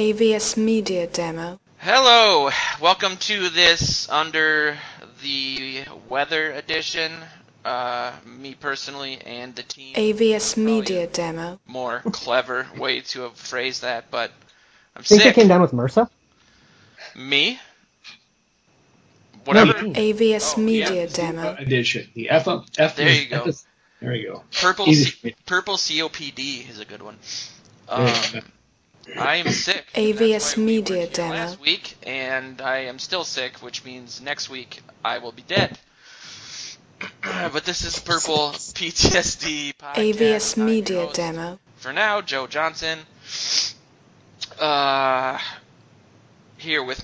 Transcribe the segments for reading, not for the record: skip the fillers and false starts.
AVS Media Demo. Hello, welcome to this under the weather edition. Me personally and the team. AVS Media Demo. More clever way to have phrased that, but I'm Think sick. it came down with MRSA? Me? Whatever. AVS Media Demo. Edition. The F. There you go. There you go. Purple COPD is a good one. I am sick. AVS Media we were here Demo. last week, and I am still sick, which means next week I will be dead. But this is Purple PTSD podcast. AVS I'm Media your host. Demo. For now, Joe Johnson. Here with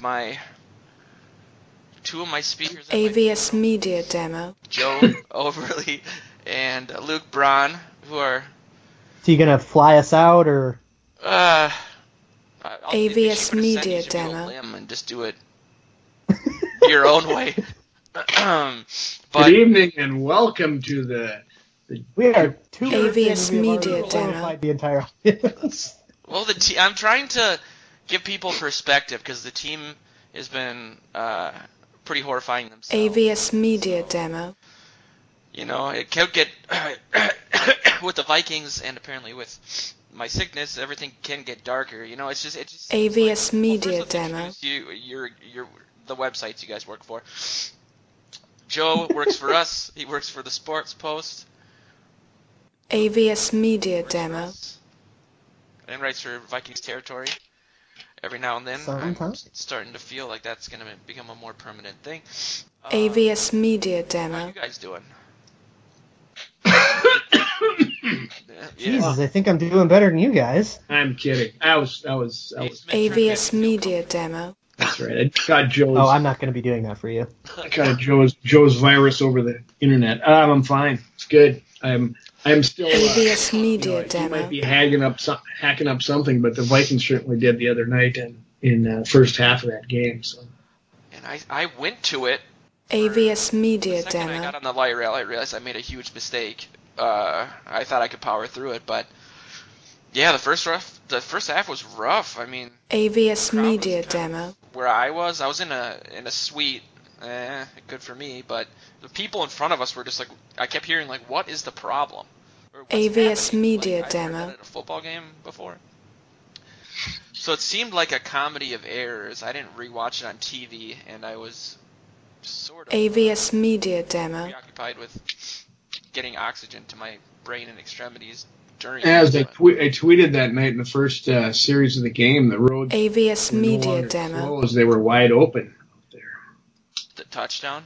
two of my speakers. AVS Media Demo. Joe Overly and Luke Braun, who are. So you gonna fly us out, or? I'll AVS be sure to Media send you to Demo. a limb and just do it your own way. But Good evening and welcome to the We are two AVS we have Media already Demo. qualified the entire audience. well, I'm trying to give people perspective because the team has been pretty horrifying themselves. AVS Media Demo. You know, it could get with the Vikings and apparently with my sickness, everything can get darker. You know, it just AVS Media first let's Demo. introduce you're the websites you guys work for. Joe works for us. He works for the Sports Post. AVS Media Works for Demo. us, and writes for Vikings territory. Every now and then, I'm Sometimes. starting to feel like that's going to become a more permanent thing. AVS Media How Demo. you guys doing? Jesus, I think I'm doing better than you guys. I'm kidding. I was. AVS Media Demo. That's right. I got Joe's. Oh, I'm not gonna be doing that for you. I got Joe's virus over the internet. I'm fine. It's good. I'm still. AVS Media He Demo. might be hacking up something, but the Vikings certainly did the other night in the first half of that game. So. And I went to it. AVS Media The second I got Demo. on the light rail, I realized I made a huge mistake. I thought I could power through it, but yeah, the first half was rough. I mean, AVS crowd was Media kind of Demo. where I was in a suite. Good for me, but the people in front of us were just like, I kept hearing like, what is the problem? Or, "What's AVS happening?" Media I've heard Demo. that at a football game before. So it seemed like a comedy of errors. I didn't rewatch it on TV, and I was sort of AVS Media Demo. preoccupied with getting oxygen to my brain and extremities during. As I it. tweeted that night in the first series of the game, the roads AVS were no Media longer Demo. closed. They were wide open out there. The touchdown.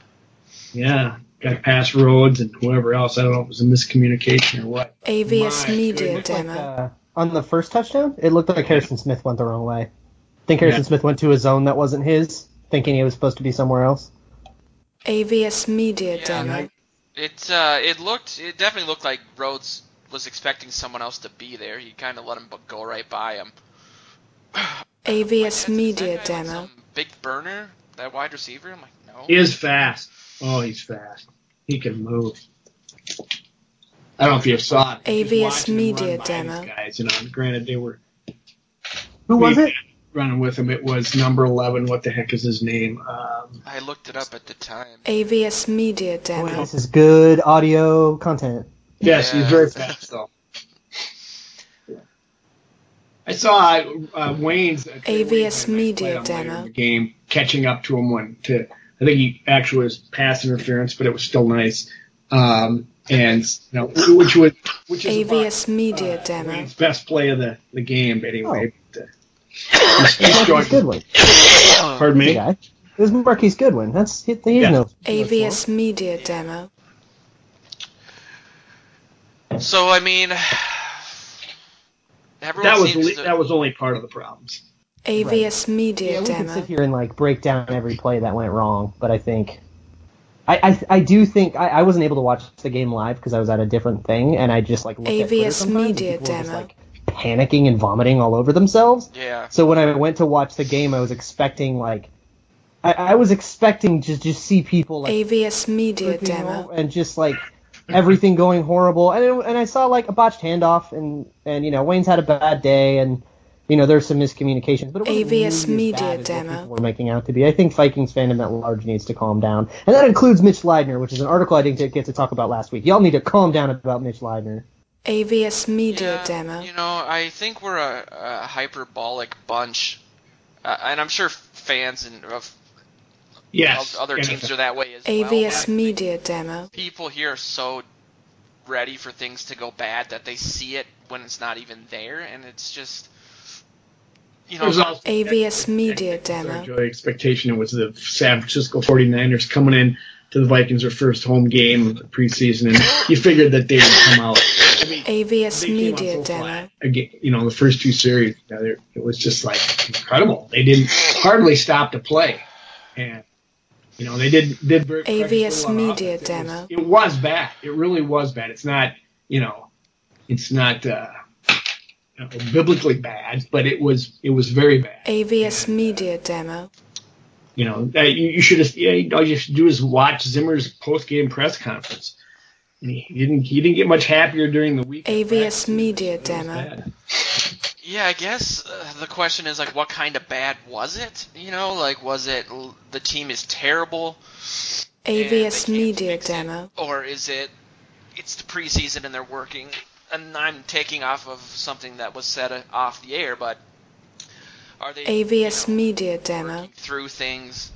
Yeah, got past Rhodes and whoever else. I don't know if it was a miscommunication or what. AVS My Media goodness. Demo. On the first touchdown, it looked like Harrison Smith went the wrong way. I think Harrison Yeah. Smith went to a zone that wasn't his, thinking he was supposed to be somewhere else. AVS Media Yeah, Demo. It definitely looked like Rhodes was expecting someone else to be there. He kind of let him go right by him. AVS Like, Media that guy like Demo. some big burner, that wide receiver. I'm like, no. He is fast. Oh, he's fast. He can move. I don't know if you saw it. Just AVS watching him Media run by Demo. these guys, granted they were Who was it? running with him. It was number 11. What the heck is his name? I looked it up at the time. AVS Media Boy, Demo. this is good audio content. Yes, he's Yeah. very fast though. I saw Wayne's AVS Media play on later in Demo. the game catching up to him I think he actually was pass interference, but it was still nice. Which is AVS Media Demo. Wayne's best play of the game anyway. But, Marquise Goodwin. Pardon me? The guy. It was Marquise Goodwin. He's no. AVS Media Demo. So I mean, everyone That was only part of the problems. AVS Media Yeah, we could Demo. sit here and break down every play that went wrong, but I think I do think I wasn't able to watch the game live because I was at a different thing, and I just looked at Twitter AVS sometimes, and Media people were just, Demo. panicking and vomiting all over themselves. Yeah. So when I went to watch the game, I was expecting I was expecting to just see people AVS Media freaking Demo. out and just everything going horrible, and I saw a botched handoff, and Wayne's had a bad day, and there's some miscommunications, but it wasn't AVS nearly Media as bad as what Demo. people were making out to be. I think Vikings fandom at large needs to calm down, and that includes Mitch Leidner, which is an article I didn't get to talk about last week. Y'all need to calm down about Mitch Leidner. AVS Media Yeah, Demo. I think we're a hyperbolic bunch, and I'm sure fans of Yes. other teams are that way as well. AVS Media Demo. People here are so ready for things to go bad that they see it when it's not even there, and it's just, There's also AVS Media Demo. Joy expectation. It was the San Francisco 49ers coming in to the Vikings, their first home game of the preseason, and you figured that they would come out. I mean, AVS they came Media out so Demo. flat. Again, the first two series, it was just like incredible. They didn't hardly stop to play, and they did very AVS Media Demo. It was bad. It really was bad. It's not it's not biblically bad, but it was very bad. AVS Media Demo. You should have. All you should do is watch Zimmer's post-game press conference. He didn't get much happier during the week. AVS Media Demo. Yeah, I guess the question is, like, what kind of bad was it? Was it the team is terrible? AVS and they can't Media fix it? Demo. Or is it's the preseason and they're working? And I'm taking off of something that was said off the air, but are they AVS Media Demo. working through things?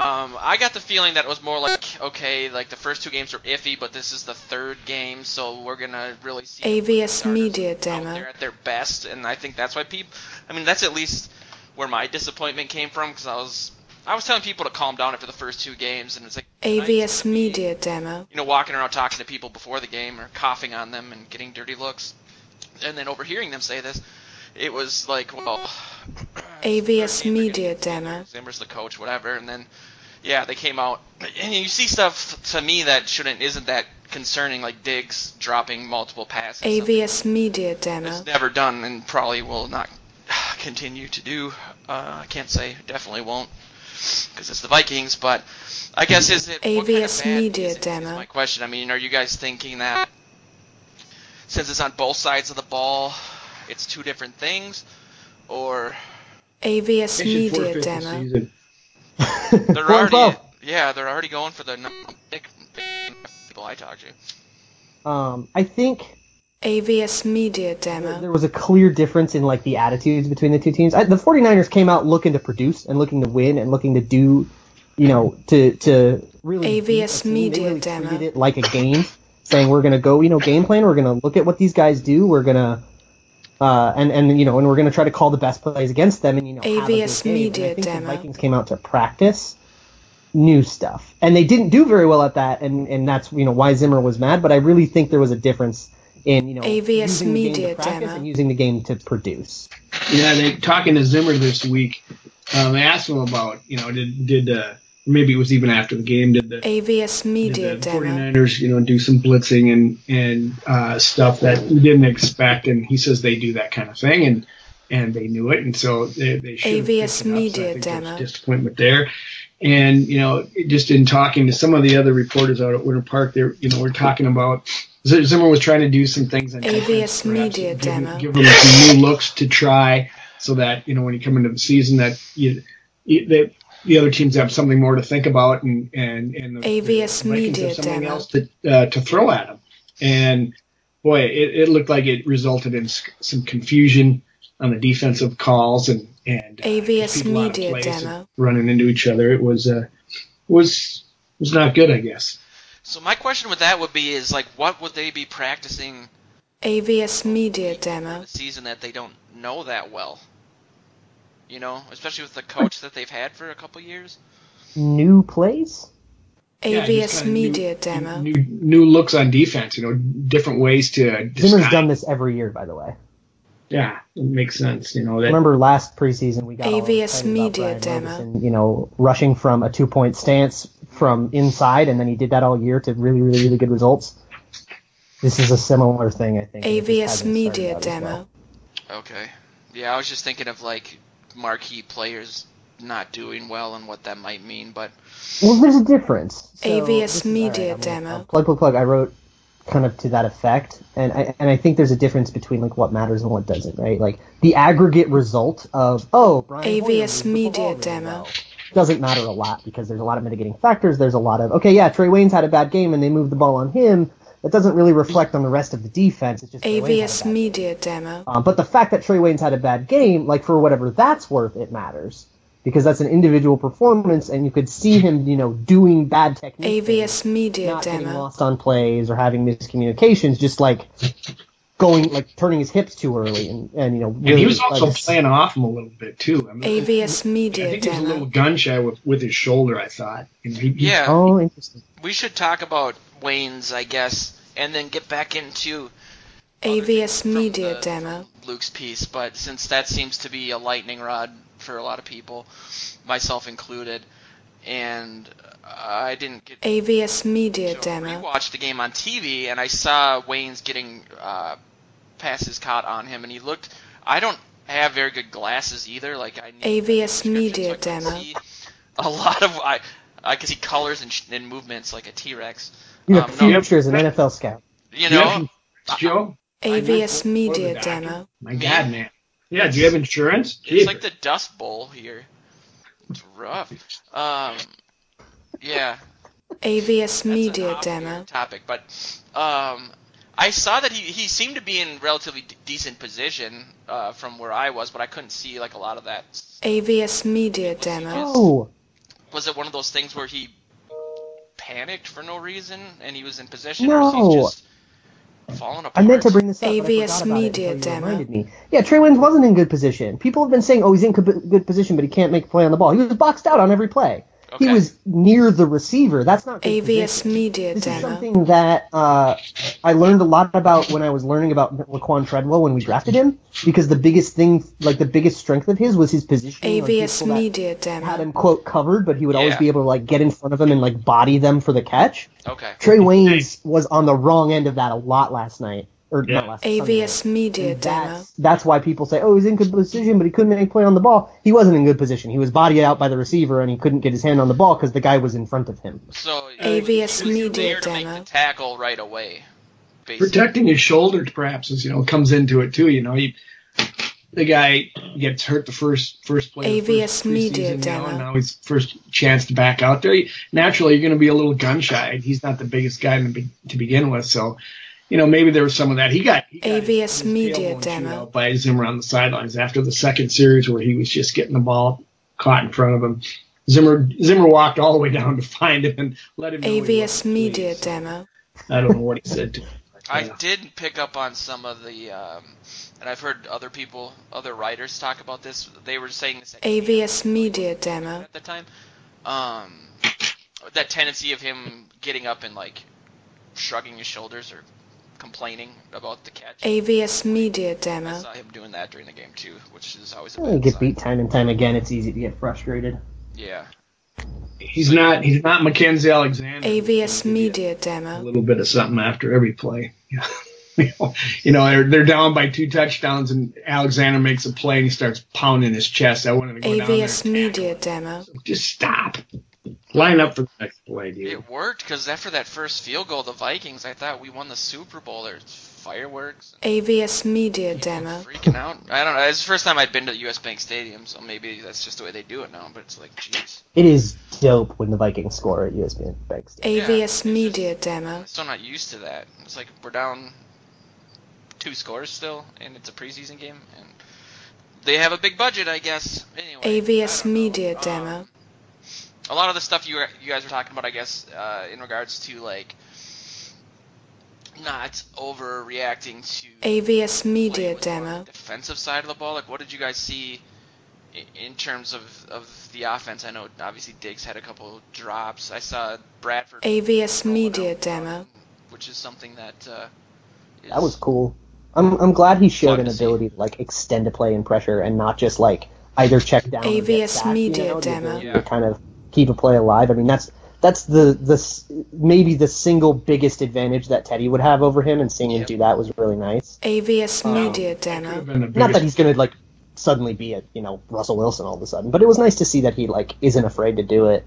I got the feeling that it was more like, okay, like the first two games were iffy, but this is the third game, so we're going to really see AVS Media out Demo. there at their best, and I think that's why that's at least where my disappointment came from, because I was telling people to calm down after the first two games, and it's like AVS Media Demo. walking around talking to people before the game or coughing on them and getting dirty looks, and then overhearing them say this, it was like, well, AVS Media Demo. Zimmer's the coach, whatever, and then they came out, and you see stuff to me that isn't that concerning, like Diggs dropping multiple passes. AVS Media Demo. It's never done and probably will not continue to do. I can't say, definitely won't, because it's the Vikings, but I guess what kind of AVS bad Media is it, Demo. is my question. I mean, are you guys thinking that since it's on both sides of the ball, it's two different things, or AVS They should Media forfeit the Demo. season. they're already going for the people I talk to? I think AVS Media there Demo. was a clear difference in like the attitudes between the two teams. The 49ers came out looking to produce and looking to win and looking to do, to really beat AVS a team. Media They really Demo. treated it like a game, saying we're going to go, game plan. We're going to look at what these guys do. We're going to and we're going to try to call the best plays against them and have a good AVS game. Media And I think Demo. the Vikings came out to practice new stuff, and they didn't do very well at that, and that's why Zimmer was mad. But I really think there was a difference in AVS using the game Media to practice Demo. and using the game to produce. Yeah, talking to Zimmer this week, they asked him about did maybe it was even after the game did the AVS Media Did the Demo. 49ers, do some blitzing and stuff that we didn't expect, and he says they do that kind of thing, and they knew it, and so they should have AVS picked it up. So I Media think there's Demo. disappointment there, and just in talking to some of the other reporters out at Winter Park, we're talking about Zimmer was trying to do some things on defense, AVS perhaps, Media give Demo. them some new looks to try, so that when you come into the season that the other teams have something more to think about, and the AVS Vikings Media have something Demo. else to throw at them. And boy, it looked like it resulted in some confusion on the defensive calls and AVS people out of Media place and Demo. running into each other. It was not good, I guess. So my question with that would be is, like, what would they be practicing AVS Media for Demo. the season that they don't know that well? Especially with the coach that they've had for a couple years. New plays? Yeah, just AVS kinda Media Demo. New looks on defense. Different ways to. Zimmer's done this every year, by the way. Yeah, it makes sense. That, Remember last preseason we got all AVS excited Media about Brian Demo. Robinson, rushing from a 2-point stance from inside, and then he did that all year to really, really, really good results. This is a similar thing, I think. and it just AVS hasn't Media started out as Demo. well. Okay. Yeah, I was just thinking of, like, marquee players not doing well and what that might mean, but Well, there's a difference. So, AVS this is- Media all right, Demo. Plug. I wrote kind of to that effect, and I think there's a difference between like what matters and what doesn't, right? Like the aggregate result of Brian Hoyer AVS moved the Media ball really Demo. well doesn't matter a lot because there's a lot of mitigating factors. There's a lot of Trey Waynes had a bad game and they moved the ball on him. That doesn't really reflect on the rest of the defense. It's just Trey Waynes had a AVS bad Media Demo. game. But the fact that Trey Waynes had a bad game, like for whatever that's worth, it matters. Because that's an individual performance, and you could see him, doing bad techniques. AVS Media not getting Demo. lost on plays or having miscommunications, just like turning his hips too early, and really. And he was also playing off him a little bit too. I mean, AVS I Media think he was a little Demo. gun shy with his shoulder. I thought. Yeah. Oh, interesting. We should talk about Wayne's, I guess, and then get back into AVS from Media the- Demo. Luke's piece. But since that seems to be a lightning rod for a lot of people, myself included, and I didn't get AVS Media to Demo. rewatch the game on TV, and I saw Wayne's getting passes caught on him, and he looked. I don't have very good glasses either. Like I need AVS prescription, Media so I couldn't Demo. see a lot of I could see colors and movements like a T-Rex. You have No, future as an NFL scout. you know, Joe. AVS Or Media the doctor. Demo. My God, man. Yeah. Do you have insurance? it's like the Dust Bowl here. It's rough. Yeah. AVS That's Media an off Demo. topic, but I saw that he seemed to be in relatively decent position from where I was, but I couldn't see like a lot of that. AVS Media Demo. Oh, Was it one of those things where he panicked for no reason and he was in position, or is he No. just falling apart? I meant to bring this up. but I AVS forgot about it Media until you Demo. reminded me. Yeah, Trey Waynes wasn't in good position. People have been saying, he's in good position, but he can't make a play on the ball. He was boxed out on every play. He Okay. was near the receiver. That's not good AVS position. Media This is Demo. something that I learned a lot about when I was learning about Laquan Treadwell when we drafted him, because the biggest thing, like the biggest strength of his was his positioning. on AVS people that Media had Demo. him, quote, covered, but he would always Yeah. be able to, like, get in front of him and, like, body them for the catch. Okay. Trey Waynes was on the wrong end of that a lot last night. Or Yeah. not last Sunday. AVS Media And Demo. that's why people say, he's in good position, but he couldn't make a play on the ball. He wasn't in good position. He was bodied out by the receiver, and he couldn't get his hand on the ball because the guy was in front of him. So AVS he was Media there to make Demo. the tackle right away. Basically. Protecting his shoulder, perhaps, comes into it too. The guy gets hurt the first play. of the AVS first Media preseason, Demo. and now his first chance to back out there. Naturally, you're going to be a little gun shy. He's not the biggest guy to begin with, so maybe there was some of that. He got AVS his Media tailbone chewed Demo. out by Zimmer on the sidelines after the second series where he was just getting the ball caught in front of him. Zimmer walked all the way down to find him and let him know he AVS wasn't Media pleased. Demo. I don't know what he said to him. I did pick up on some of the, and I've heard other writers talk about this. They were saying this AVS Media Demo. at the time. That tendency of him getting up and like shrugging his shoulders or complaining about the catch. AVS Media I Demo. saw him doing that during the game too, which is always a You bad get sign. beat time and time again. It's easy to get frustrated. Yeah. He's not Mackenzie Alexander. AVS Media A Demo. little bit of something after every play. They're down by 2 touchdowns and Alexander makes a play and he starts pounding his chest. I wanted to go down there AVS and Media tackle him. Demo. Just stop. Line up for the next play, dude. It worked because after that first field goal, the Vikings, I thought we won the Super Bowl. There's fireworks. AVS Media Demo. Freaking out. I don't know. It's the first time I'd been to the US Bank Stadium, so maybe that's just the way they do it now. But it's like, jeez. It is dope when the Vikings score at USB Bank Stadium. AVS Media Demo. I'm still not used to that. It's like we're down 2 scores still, and it's a preseason game, and they have a big budget, I guess. Anyway, AVS I don't know. Media Demo. A lot of the stuff you guys were talking about, I guess, in regards to like not overreacting to AVS play Media with more Demo. the defensive side of the ball. Like, what did you guys see in terms of the offense? I know obviously Diggs had a couple drops. I saw Bradford AVS rolling Media out, Demo. which is something that is, That was cool. I'm glad he showed Fun an to see. ability to like extend a play in pressure and not just like either check down or get AVS sacked, Media the Demo. ability Yeah. to kind of keep a play alive. I mean, that's maybe the single biggest advantage that Teddy would have over him, and seeing him Yep. do that was really nice. AVS Media Could have Demo. been the Not biggest- that he's gonna like suddenly be a Russell Wilson all of a sudden, but it was nice to see that he like isn't afraid to do it.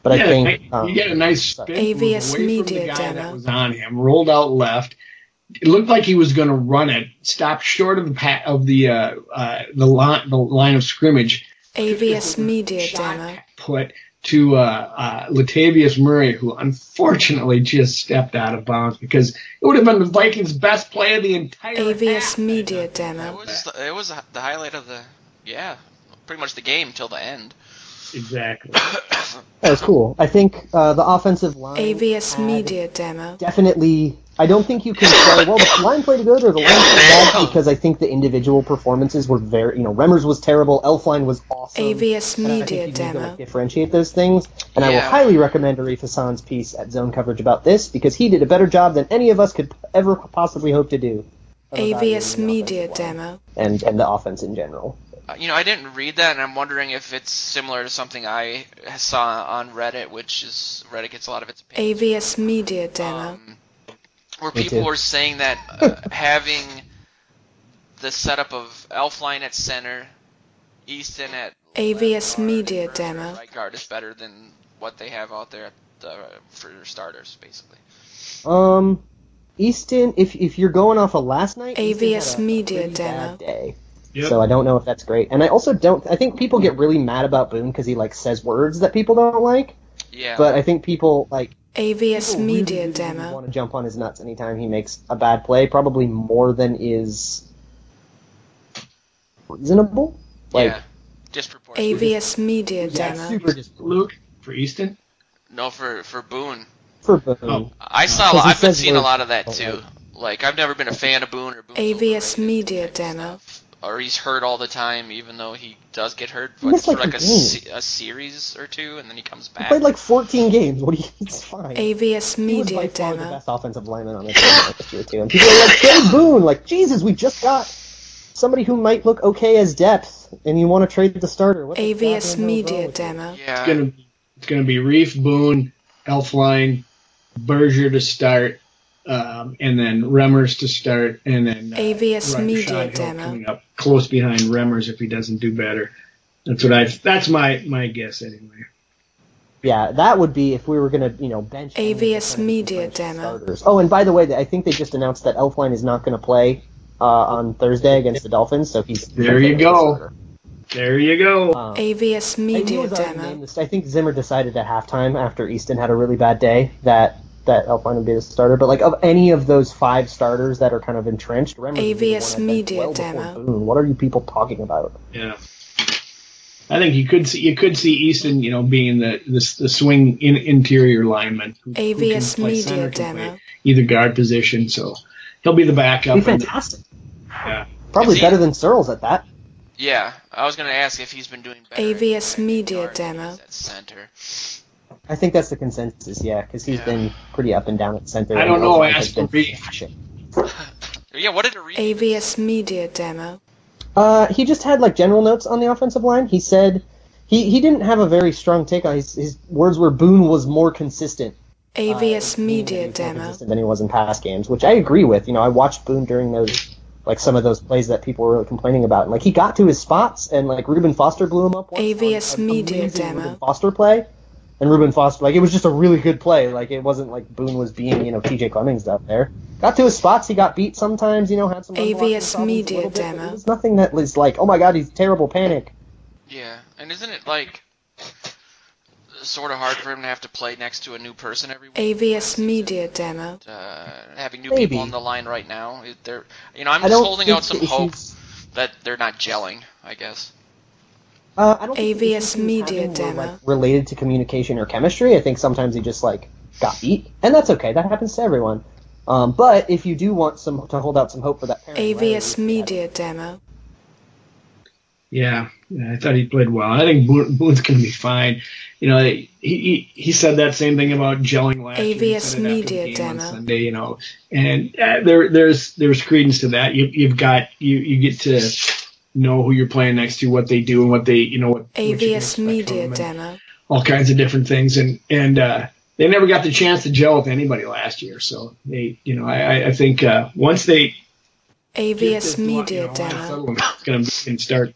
But Yeah, I think you get a nice spin move AVS away from the Media guy demo. that was on him, rolled out left. It looked like he was going to run it, stopped short of the line of scrimmage. AVS Media Shot demo. put to Latavius Murray, who unfortunately just stepped out of bounds because it would have been the Vikings' best play of the entire AVS half. Media It demo. was the highlight of pretty much the game till the end. Exactly. that was cool. I think the offensive line AVS had Media demo. definitely. I don't think you can say, well, the line played good or the line played bad, because I think the individual performances were very, Remmers was terrible, Elfline was awesome. AVS and I Media think you need to demo. differentiate those things. And I will Yeah. highly recommend Arif Hassan's piece at Zone Coverage about this, because he did a better job than any of us could ever possibly hope to do. of AVS evaluating the Media offensive line demo. and the offense in general. I didn't read that, and I'm wondering if it's similar to something I saw on Reddit, which is Reddit gets a lot of its opinions. AVS Media demo. Where Me people too. were saying that having the setup of Elfline at center, Easton at AVS left guard, Media and Mercer at demo. right guard is better than what they have out there for starters, basically. Easton, if you're going off of last night, Easton AVS had a Media pretty demo. bad day. Yep. So I don't know if that's great. And I also don't. I think people get really mad about Boone because he says words that people don't like. Yeah. But I think people AVS people Media really demo. want to jump on his nuts anytime he makes a bad play. Probably more than is reasonable. Yeah. Disproportionate. AVS Media Yeah, demo. super just Luke, for Easton? No, for Boone. for Boone. Oh. I've been says seeing a words lot of that don't too. Like I've never been a fan of Boone or Boone's AVS overrated Media type of demo. stuff. Or he's hurt all the time, even though he does get hurt. He But missed, for like, like a a series or two, and then he comes He back. played 14 games. What do you? It's fine. AVS He was Media by far the demo. best offensive lineman on the team last year too. And people are like, "Trade Boone!" Jesus, we just got somebody who might look okay as depth, and you want to trade the starter. What the AVS goddamn hell is wrong Media with you? demo. Yeah. It's gonna be Reef, Boone, Elfline, Berger to start, and then Remmers to start, and then AVS Rashad Media Hill demo. coming up close behind Remmers if he doesn't do better. That's my guess anyway. Yeah, that would be if we were gonna, bench any of the AVS kind of Media entrenched demo. starters. Oh, and by the way, I think they just announced that Elfline is not going to play on Thursday against the Dolphins, so he's There you the go. starter. There you go. AVS He Media was already demo. named this. I think Zimmer decided at halftime after Easton had a really bad day that Elfline would be the starter. But of any of those 5 starters that are kind of entrenched, Remmers would be the AVS one I'd bench Media well before demo. Boone. What are you people talking about? Yeah. I think you could see Easton, being the swing interior lineman who can AVS play Media center, can demo. play either guard position. So he'll be the backup. He'd be and fantastic. yeah. Probably Is he- better than Searles at that. Yeah. I was gonna ask if he's been doing better. AVS at Media guard than he demo. is at center. I think that's the consensus, yeah, because he's Yeah. been pretty up and down at center. I don't and know, Elfline ask has been Reef. flashing. Yeah. What did it read? AVS Media demo. He just had general notes on the offensive line. He said he didn't have a very strong take on his words were Boone was more consistent. AVS meaning that he Media was more demo. consistent than he was in past games, which I agree with. I watched Boone during those some of those plays that people were really complaining about. And he got to his spots, and Reuben Foster blew him up once. AVS on an Media amazing demo. Reuben Foster play. And Reuben Foster, it was just a really good play. It wasn't like Boone was being, TJ Clemmings out there. Got to his spots, he got beat sometimes, had some run blocking AVS problems a Media little bit, but demo. It was nothing that was oh my god, he's terrible, panic. Yeah. And isn't it sort of hard for him to have to play next to a new person every week? AVS Media demo. Having new Maybe. people on the line right now, I'm I just don't holding think out some the hope issues- that they're not gelling. I guess. I don't think the AVS issues he was Media having were, demo. related to communication or chemistry. I think sometimes he just got beat, and that's okay. That happens to everyone. But if you do want to hold out some hope for that pairing, AVS Media demo. Yeah, I thought he played well. I think Boone's going to be fine. He said that same thing about gelling last year. He AVS said it after Media the game on demo. Sunday, and there's credence to that. You get to know who you're playing next to, what they do, and what they what you can AVS expect from Media them, and demo. all kinds of different things, and they never got the chance to gel with anybody last year. So I think once they get this AVS Media line demo. settlement, it's going to start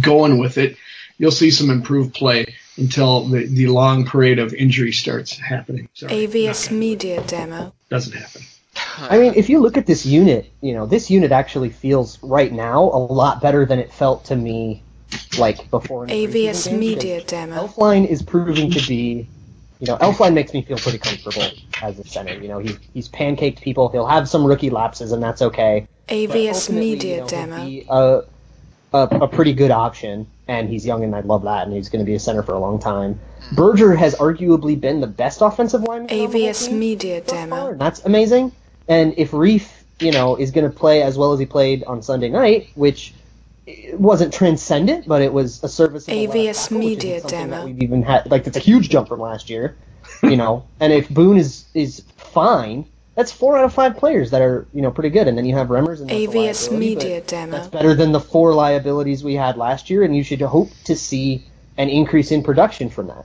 going with it, you'll see some improved play. until the long parade of injury starts happening. Sorry, AVS Media Demo. doesn't happen. I mean, if you look at this unit, this unit actually feels right now a lot better than it felt to me like before. AVS Media Demo. Elfline is proving to be, Elfline makes me feel pretty comfortable as a center. He's pancaked people. He'll have some rookie lapses, and that's okay. AVS Media Demo. He'll be a pretty good option, and he's young, and I love that, and he's going to be a center for a long time. Berger has arguably been the best offensive lineman. AVS Media Demo. And that's amazing. And if Reef, is going to play as well as he played on Sunday night, which wasn't transcendent, but it was a serviceable AVS tackle, Media something that Demo. we've even had, that's a huge jump from last year, And if Boone is fine, that's 4 out of 5 players that are, pretty good. And then you have Remmers and that's a AVS liability, Media but Demo. that's better than the 4 liabilities we had last year, and you should hope to see an increase in production from that.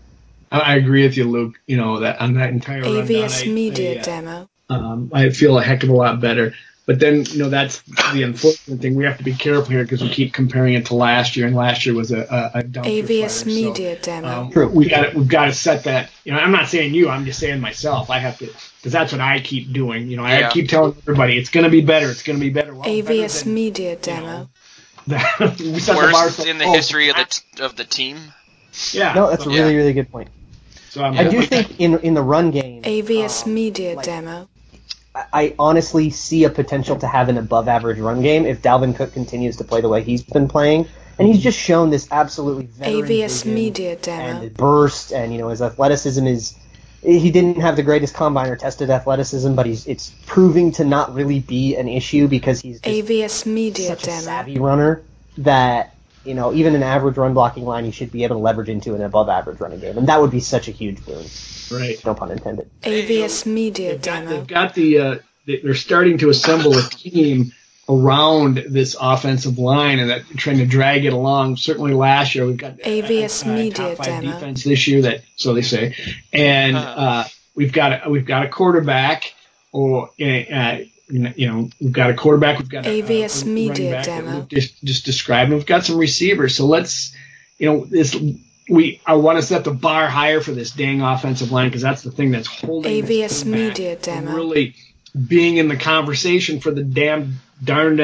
I agree with you, Luke. That on that entire AVS rundown, Media Demo. I feel a heck of a lot better. But then, that's the unfortunate thing. We have to be careful here because we keep comparing it to last year, and last year was a dumpster AVS fire. Media Demo. True. We've got to set that. I'm not saying you. I'm just saying myself. I have to, because that's what I keep doing. I keep telling everybody it's going to be better. It's going to be better. Well, AVS better than, Media Demo. we set the bar Worst in the history of the team. Yeah. No, that's a really, really good point. So I do think in the run game, AVS Media Demo. I honestly see a potential to have an above-average run game if Dalvin Cook continues to play the way he's been playing. And he's just shown this absolutely veteran AVS vision Media Demo. and burst, and his athleticism is. He didn't have the greatest combine or tested athleticism, but it's proving to not really be an issue because he's just AVS Media such a Demo. savvy runner that even an average run blocking line he should be able to leverage into an above-average running game, and that would be such a huge boon. Right. No pun intended. AVS Media Demo. They've got they're starting to assemble a team around this offensive line and that trying to drag it along. Certainly last year we've got AVS Media top 5 Demo. defense this year, so they say, and we've got a quarterback, or we've got a quarterback. We've got AVS a Media running back that Demo. Luke just described. And we've got some receivers. So let's I want to set the bar higher for this dang offensive line because that's the thing that's holding this AVS team back Media from Demo. really being in the conversation for the darned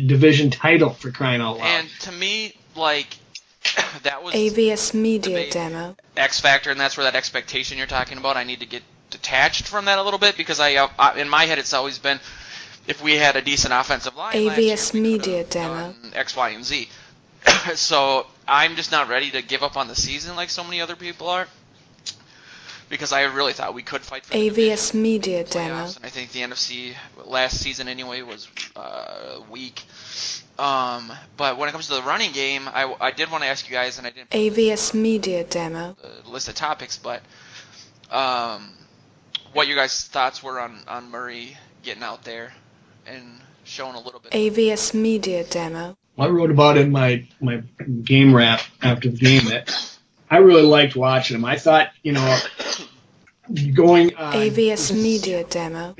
division title, for crying out loud. And to me, that was AVS Media the big Demo. X factor, and that's where that expectation you're talking about. I need to get detached from that a little bit because I in my head it's always been if we had a decent offensive line last year, AVS we Media could've Demo. done X, Y, and Z. So I'm just not ready to give up on the season like so many other people are. Because I really thought we could fight for the AVS division, Media playoffs, Demo. and I think the NFC last season anyway was weak. But when it comes to the running game, I did want to ask you guys, and I didn't AVS Media Demo. list of topics, but what your guys' thoughts were on Murray getting out there and showing a little bit. AVS Media Demo. I wrote about in my game wrap after the game that I really liked watching him. I thought, going AVS Media Demo.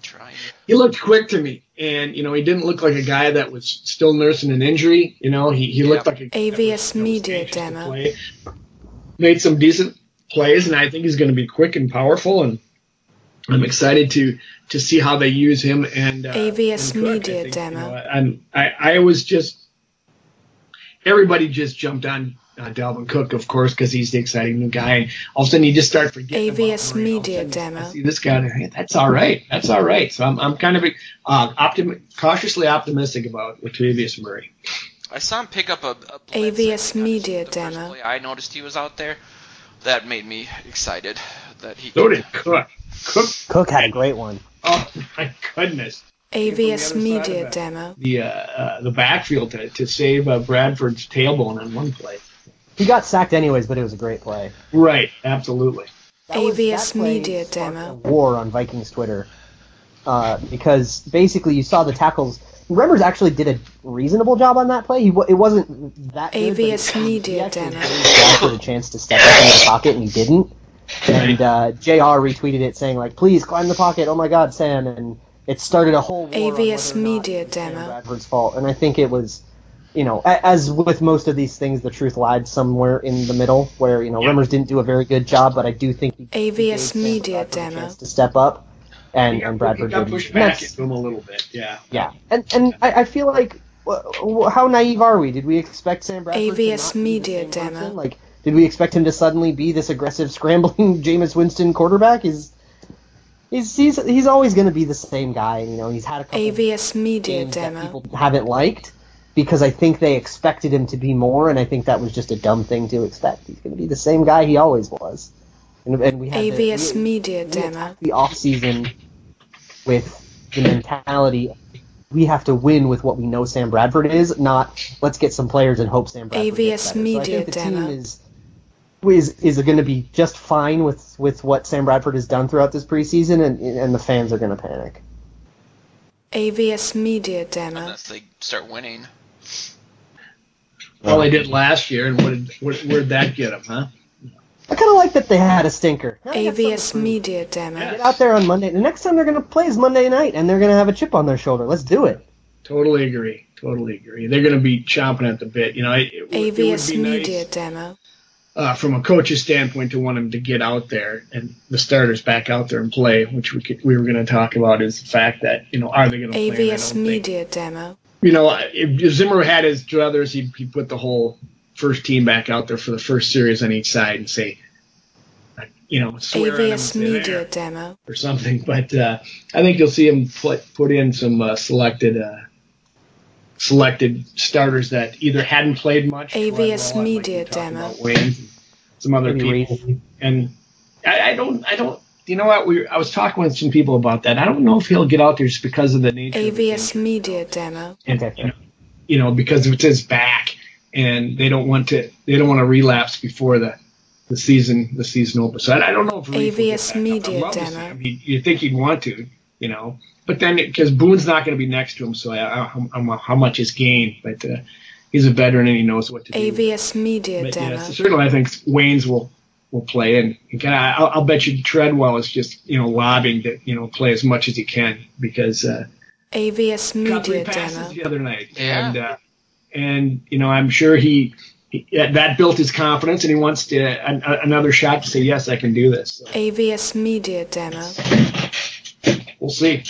Trying. He looked quick to me, and he didn't look like a guy that was still nursing an injury. He looked like a guy that AVS was Media anxious to Demo. play. Made some decent plays, and I think he's going to be quick and powerful, and I'm excited to see how they use him. And AVS and Cook. Media I think, Demo. I was just everybody just jumped on Dalvin Cook, of course, because he's the exciting new guy, and all of a sudden you just start forgetting AVS about Murray. All of a Media sudden, Demo. I see this guy. Hey, that's all right. That's all right. So I'm kind of cautiously optimistic about Latavius Murray. I saw him pick up a blitz. AVS I think, Media the first Demo. play I noticed he was out there. That made me excited that he. So did Cook. Cook had a great one. Oh my goodness. AVS From the other side Media of Demo. the backfield to save Bradford's tailbone on one play. He got sacked anyways, but it was a great play. Right, absolutely. AVS that play Media sparked Demo. a war on Vikings Twitter because basically you saw the tackles. Remmers actually did a reasonable job on that play. It wasn't that good. but AVS Media he actually Demo. gave Bradford a chance to step up into the pocket, and he didn't. And JR retweeted it saying, please climb the pocket. Oh my God, Sam. And it started a whole war on AVS whether or not Media it was Sam Demo. Bradford's fault. And I think it was as with most of these things, the truth lied somewhere in the middle, where Rimmers didn't do a very good job, but I do think he gave AVS Sam Media Bradford a Demo. chance to step up, and Bradford he got didn't. pushed And back that's- into him a little bit. Yeah. Yeah, and I feel like, how naive are we? Did we expect Sam Bradford AVS to not be the Media same Demo. person? Like, did we expect him to suddenly be this aggressive, scrambling Jameis Winston quarterback? He's always going to be the same guy. He's had a couple AVS Media games that Demo. people haven't liked because I think they expected him to be more, and I think that was just a dumb thing to expect. He's going to be the same guy he always was. And we had AVS we Media Demo. attacked the offseason with the mentality we have to win with what we know Sam Bradford is, not let's get some players and hope Sam Bradford gets AVS better. Media so I think the Demo. team is going to be just fine with what Sam Bradford has done throughout this preseason, and the fans are going to panic. AVS Media Demo. Unless they start winning. Well, they did last year, and where'd that get them, huh? I kind of like that they had a stinker. Now they got something to AVS prove. Media Demo. Get out there on Monday. The next time they're going to play is Monday night, and they're going to have a chip on their shoulder. Let's do it. Totally agree. They're going to be chomping at the bit. It would AVS be Media nice, Demo. from a coach's standpoint, to want them to get out there and the starters back out there and play, which we were going to talk about is the fact that, are they going to play? And I AVS don't think- Media Demo. if Zimmer had his druthers, he'd put the whole first team back out there for the first series on each side and say, swear at him and AVS say, Media "There," Demo. or something. But I think you'll see him put in some selected starters that either hadn't played much. AVS like Media you talked Demo. about Wayne, some other Maybe people, Reed. and I don't. You know what? I was talking with some people about that. I don't know if he'll get out there just because of the nature of his AVS injury. Media Demo. And, Okay. because it's his back, and they don't want to relapse before the season opens. So I don't know if Reed will get AVS back up. Media I'd love to see Demo. him. You'd think he'd want to, but then because Boone's not going to be next to him, so how much is gained? But he's a veteran and he knows what to do. AVS Media But Demo. so certainly I think Wayne's will play, and I'll bet you Treadwell is just lobbying to play as much as he can because AVS got 3 Media passes Demo. the other night, Yeah. and I'm sure he that built his confidence, and he wants to another shot to say yes, I can do this. So AVS Media Demo. we'll see,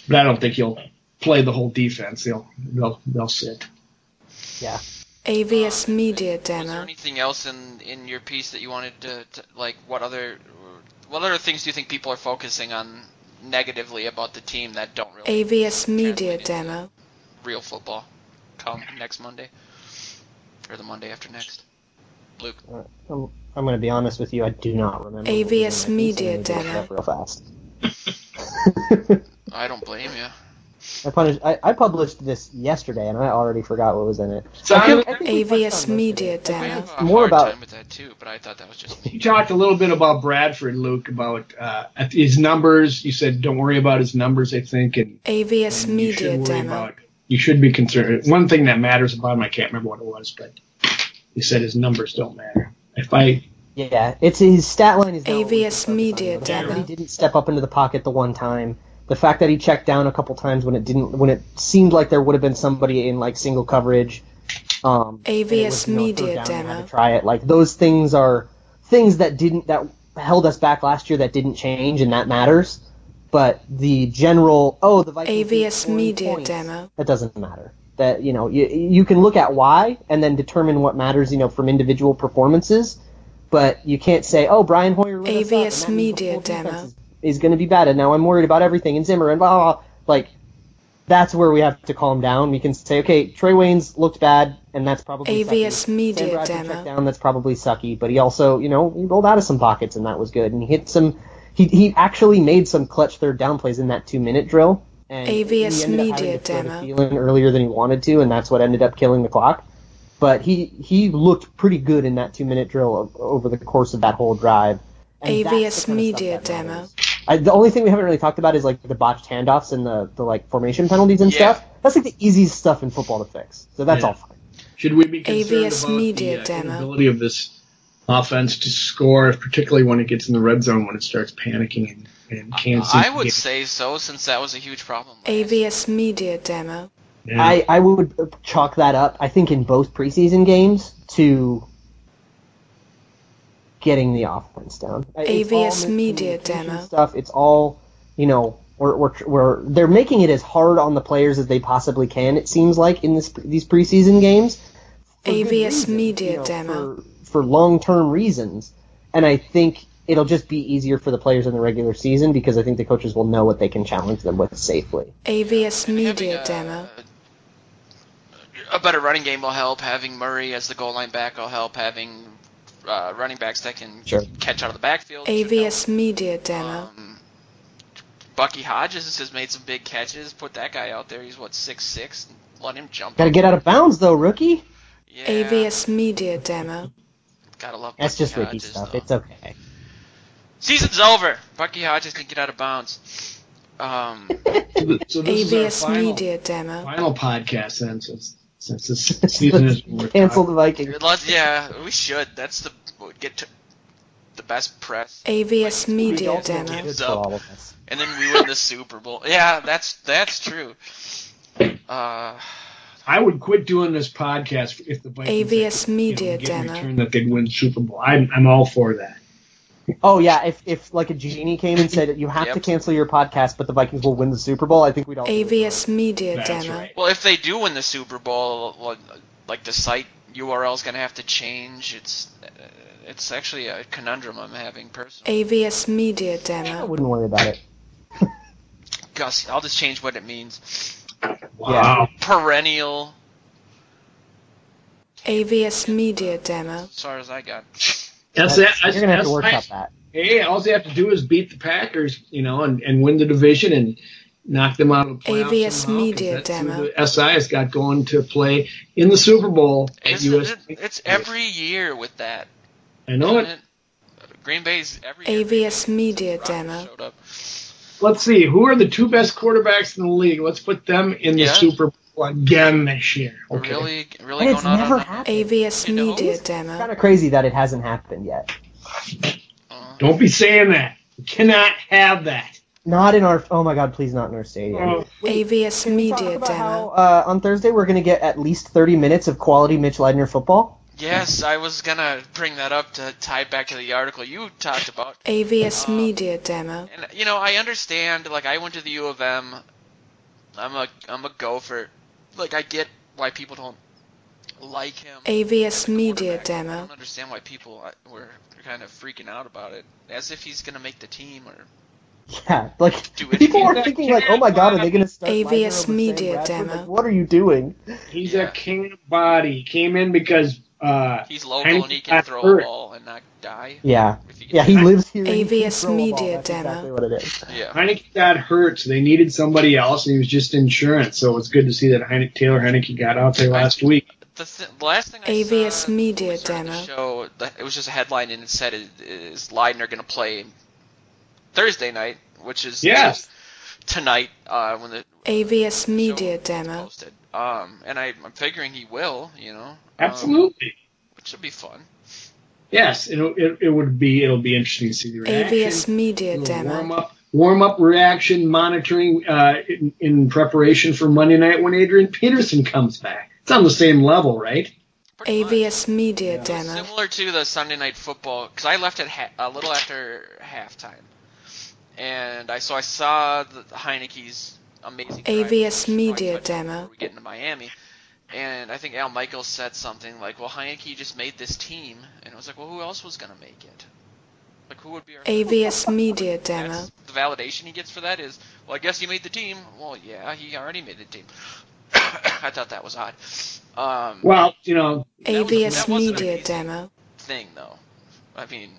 but I don't think he'll play the whole defense. They'll sit. Yeah. AVS Media Was there Demo. anything else in your piece that you wanted to like? What other things do you think people are focusing on negatively about the team that don't really AVS Media translate into Demo. real football come next Monday or the Monday after next? Luke. I'm going to be honest with you. I do not remember. what was in AVS my piece. Media I'm gonna look it up Demo. real fast. I don't blame you. I published this yesterday, and I already forgot what was in it. So I think we touched AVS on most Media of it. I Demo. have a More hard about- time with that too, but I thought that was just me. You talked a little bit about Bradford, Luke, about his numbers. You said don't worry about his numbers, I think, and AVS you Media should worry Demo. about. You should be concerned. One thing that matters about him, I can't remember what it was, but he said his numbers don't matter. Yeah, it's his stat line is now what we AVS should focus on. Media The fact that Demo. he didn't step up into the pocket the one time. The fact that he checked down a couple times when it seemed like there would have been somebody in like single coverage. And it was, AVS Media third down, you had Demo. to try it. Like those things are things that held us back last year that didn't change, and that matters. But the general the Vikings keep AVS scoring Media points, Demo. that doesn't matter. That you can look at why and then determine what matters from individual performances. But you can't say, Brian Hoyer lit us up, and AVS that means the Media whole defense Demo. is going to be bad, and now I'm worried about everything, and Zimmer, and blah, blah, blah. Like, that's where we have to calm down. We can say, okay, Trey Waynes looked bad, and that's probably AVS sucky. Media Sam Bradford Demo. checked down, that's probably sucky, but he also, he rolled out of some pockets, and that was good, and he hit some, he actually made some clutch third down plays in that 2-minute drill, and AVS he ended up Media having to throw to Demo. Thielen earlier than he wanted to, and that's what ended up killing the clock. But he looked pretty good in that 2-minute drill over the course of that whole drive. And that's AVS the kind of Media stuff that Demo. matters. The only thing we haven't really talked about is like the botched handoffs and the like formation penalties and Yeah. stuff. That's like the easiest stuff in football to fix. So that's Yeah. all fine. Should we be concerned AVS about Media the Demo. inability of this offense to score, particularly when it gets in the red zone, when it starts panicking and can't seem I to would get- say so, since that was a huge problem. last AVS Media Demo. Yeah. I would chalk that up, I think, in both preseason games to getting the offense down. It's all AVS media miscommunication demo. stuff. It's all, they're making it as hard on the players as they possibly can, it seems like, in these preseason games. For good AVS reasons, media demo. For long-term reasons. And I think it'll just be easier for the players in the regular season because I think the coaches will know what they can challenge them with safely. AVS And media having demo. a better running game will help. Having Murray as the goal line back will help. Having running backs that can catch out of the backfield. AVS media demo. Bucky Hodges has made some big catches. Put that guy out there. He's 6'6". Let him jump. Gotta get out of bounds though, rookie. Yeah. AVS media demo. Gotta love. That's Bucky just rookie Hodges, stuff. though. It's okay. Season's over. Bucky Hodges can get out of bounds. So this is AVS our media demo. final podcast then, since this season is Cancel the Vikings. Yeah, we should. That's get to the best press. AVS media It's demo. good for all of us. And then we win the Super Bowl. Yeah, that's true. I would quit doing this podcast if the Vikings AVS media get demo. return that they'd win the Super Bowl. I'm all for that. Oh yeah, if like a genie came and said you have to cancel your podcast, but the Vikings will win the Super Bowl, I think we'd all. AVS media That's demo. right. Well, if they do win the Super Bowl, like the site URL is going to have to change. It's actually a conundrum I'm having personally. AVS media I demo. wouldn't worry about it. Gus, I'll just change what it means. Wow. Perennial. AVS media demo. As far as I got. That's it. You're gonna have to work out that. Hey, all they have to do is beat the Packers, and win the division and knock them out of the playoffs. AVS somehow, 'cause media that's who demo. the SI has got going to play in the Super Bowl at US. It's every year with that. I know it. Isn't it? Green Bay's every year. AVS media Rodgers demo. showed up. Let's see. Who are the two best quarterbacks in the league? Let's put them in the Yeah. Super Bowl again this year. Okay. Really And going it's out never on happened. AVS You know? media It's kind demo. of crazy that it hasn't happened yet. Don't be saying that. You cannot have that. Not in our. Oh my God! Please, not in our stadium. Oh. AVS Can we talk media about demo. how on Thursday we're going to get at least 30 minutes of quality Mitch Leidner football? Yes, I was gonna bring that up to tie it back to the article you talked about. AVS media demo. And I understand. Like, I went to the U of M. I'm a Gopher. Like, I get why people don't like him. AVS media Quarterback. I demo. don't understand why people were kind of freaking out about it, as if he's gonna make the team or. Yeah, like Do people are anything. thinking like, oh my God, are they going to start AVS Leidner over Sam media Bradford? demo. Like, what are you doing? He's Yeah. a king of body. He came in because He's local and he can got throw hurt. a ball and not die. Yeah, If he yeah, gets he lives here. and he can AVS throw a ball. media That's demo. exactly what it is. Yeah. Heineke got hurt, so they needed somebody else, and he was just insurance. So it's good to see that Taylor Heineke got out there last week. The last thing I AVS saw media when we started the demo. show, it was just a headline and it said, is Leidner going to play Thursday night, which is Yes. tonight when the AVS show media is demo. posted. And I'm figuring he will, Absolutely. which should be fun. Yes, it'll be interesting to see the reaction. AVS media Little demo. warm up reaction monitoring in preparation for Monday night when Adrian Peterson comes back. It's on the same level, right? Pretty much. AVS media demo. Similar to the Sunday Night Football, because I left at a little after halftime, and I saw the Heineke's amazing drive, AVS which media probably touched demo. before we get into Miami, and I think Al Michaels said something like, "Well, Heineke just made this team," and I was like, "Well, who else was gonna make it? Like, who would be our?" AVS media demo. That's the validation he gets for that is, well, I guess he made the team. Well, yeah, he already made the team. I thought that was odd. Well, AVS that wasn't media an demo. thing though. I mean,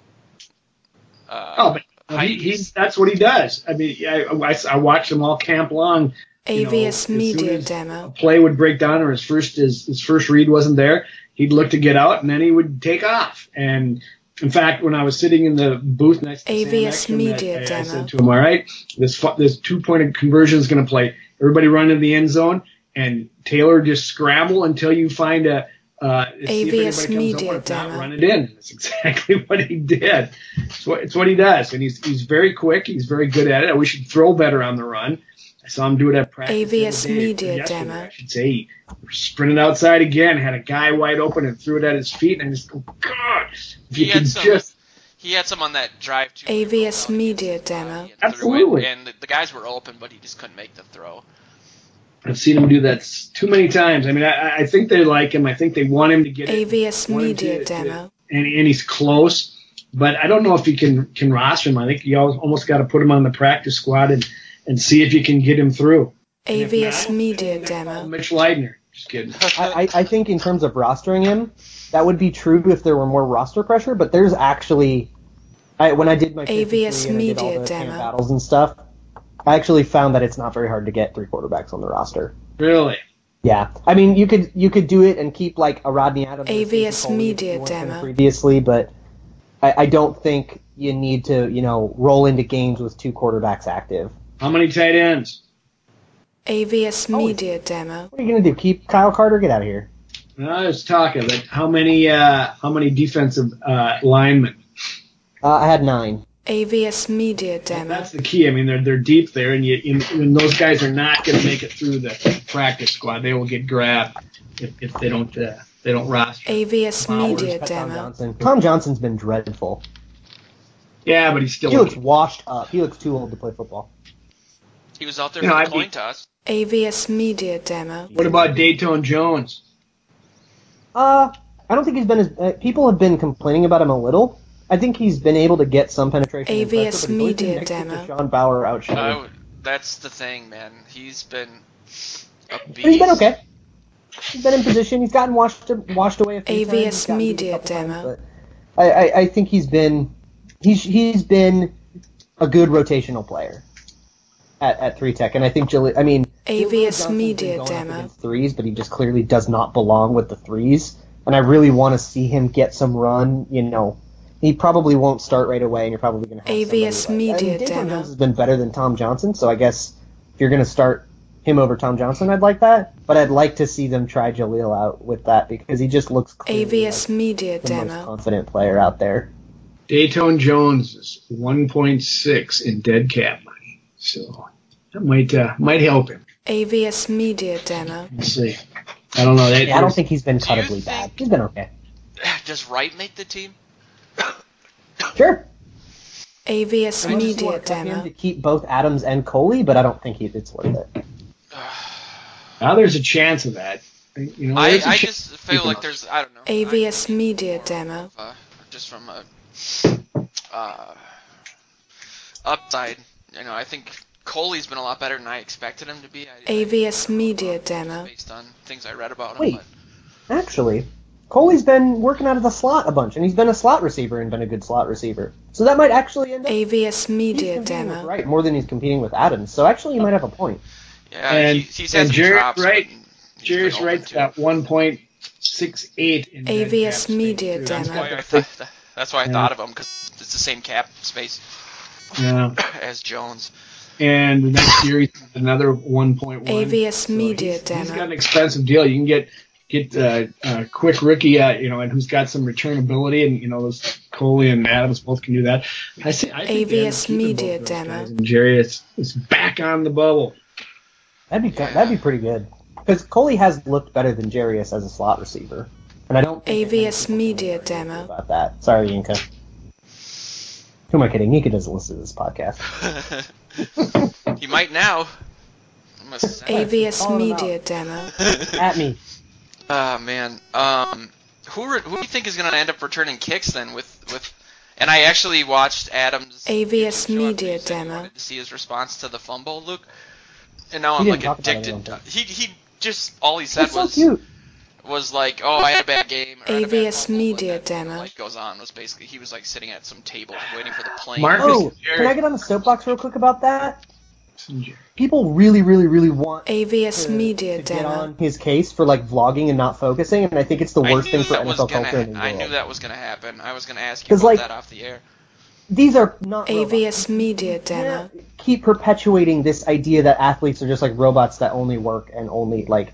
but Heineke's- that's what he does. I mean, I watched him all camp long. AVS as soon media as demo. a play would break down or his first read wasn't there, he'd look to get out and then he would take off. And in fact, when I was sitting in the booth next to Sam AVS Ekstrom, media I demo. said to him, "All right, this 2-point conversion is going to play. Everybody run into the end zone and Taylor just scramble until you find see if AVS anybody comes media over. If not, demo. run it in." That's exactly what he did. It's what he does, and he's very quick. He's very good at it. I wish he'd throw better on the run. I saw him do it at practice. AVS the other day, Media yesterday, Demo. I should say. He sprinted outside again, had a guy wide open and threw it at his feet, and I just go, God, if you could just... He had some on that drive too. AVS Media Demo. Absolutely. And the guys were open, but he just couldn't make the throw. I've seen him do that too many times. I mean, I think they like him. I think they want him to get it. AVS Media Demo. And he's close, but I don't know if you can roster him. I think you almost got to put him on the practice squad and see if you can get him through. AVS Media Demo. Mitch Leidner. Just kidding. I think in terms of rostering him, that would be true if there were more roster pressure, but there's actually... when I did my AVS 53 and I did all Media the camp Demo. battles and stuff, I actually found that it's not very hard to get 3 quarterbacks on the roster. Really? Yeah. I mean, you could do it and keep, like, a Rodney Adams. or AVS Stacey Coley Media if you wanted him Demo. previously, but I don't think you need to, roll into games with 2 quarterbacks active. How many tight ends? AVS Media Demo. What are you going to do? Keep Kyle Carter? Get out of here. I was talking, like, how many defensive linemen? I had 9. AVS Media Demo. That's the key. I mean, they're deep there, and those guys are not going to make it through the practice squad. They will get grabbed if they don't roster. AVS Media Tom Demo. Johnson. Tom Johnson's been dreadful. Yeah, but he's still. He looks washed up. He looks too old to play football. He was out there for the coin toss. AVS Media Demo. What about Dayton Jones? I don't think he's been as... people have been complaining about him a little. I think he's been able to get some penetration. in AVS pressure, but he's always been Media next to Demo. Sean Bauer outshot. That's the thing, man. He's been a beast. But he's been okay. He's been in position. He's gotten washed away a few times. AVS He's gotten beat a Media couple times, Demo. but I think he's been a good rotational player at 3-tech, and I think AVS Jaleel Johnson's been Media going up Demo. against threes, but he just clearly does not belong with the threes, and I really want to see him get some run. He probably won't start right away, and you're probably going to have AVS Media Dayton Demo. Jones has been better than Tom Johnson, so I guess if you're going to start him over Tom Johnson, I'd like that. But I'd like to see them try Jaleel out with that because he just looks clearly AVS like Media the most Demo. confident player out there. Dayton Jones is 1.6 in dead cap money, so that might help him. AVS Media Demo. Let's see. I don't know. I don't think he's been Do you cuttably think- bad. He's been okay. Does Wright make the team? Sure. AVS I mean, Media it's him Demo. to keep both Adams and Coley, but I don't think it's worth it. Now there's a chance of that. There's a I chance just feel like there's, I don't know. AVS Media Demo. Just from a upside, I think Coley's been a lot better than I expected him to be. AVS Media Demo. Based on things I read about him. Wait. Actually, Coley's been working out of the slot a bunch, and he's been a slot receiver and been a good slot receiver. So that might actually end up... AVS he's Media competing with Demo. Wright more than he's competing with Adams. So actually, you might have a point. Yeah, And- he's had and some Jarrett drops. Wright- but he's Jarius been Wright's open, got 1.68 in dead cap AVS space, Media too. Demo. That's why I thought of him, because it's the same cap space Yeah. as Jones. And the next year he's another 1.1. AVS Media He's got Demo. an expensive deal. You can get a quick rookie, and who's got some returnability, and those Coley and Adams both can do that. I think AVS they end up keeping Media both those Demo. guys, and Jerry is back on the bubble. That'd be pretty good. Because Coley has looked better than Jarius as a slot receiver. And I don't think AVS Media Demo. about that. Sorry, Yinka. Who am I kidding? Yinka doesn't listen to this podcast. He might now. I'm gonna say. AVS Media Demo. At me. Oh man. Who do you think is gonna end up returning kicks then? With and I actually watched Adams' AVS show Media after he said he Demo. wanted to see his response to the fumble, Luke. And now He I'm didn't like talk about it, I addicted. don't He just all he said He's so was cute. like, "Oh, I had a bad game." Or I had a bad AVS fumble, Media and then, Demo. Like goes on was basically he was like sitting at some table waiting for the plane. Marcus Oh, Jarrett. can I get on the soapbox real quick about that? People really, really, really want AVS Media to get Demo. on his case for like vlogging and not focusing, and I think it's the worst thing for NFL culture in the I world. knew that was gonna happen. I was gonna ask you 'Cause, about like, that off the air. These are not AVS robots. Media You Demo. can't keep perpetuating this idea that athletes are just like robots that only work and only like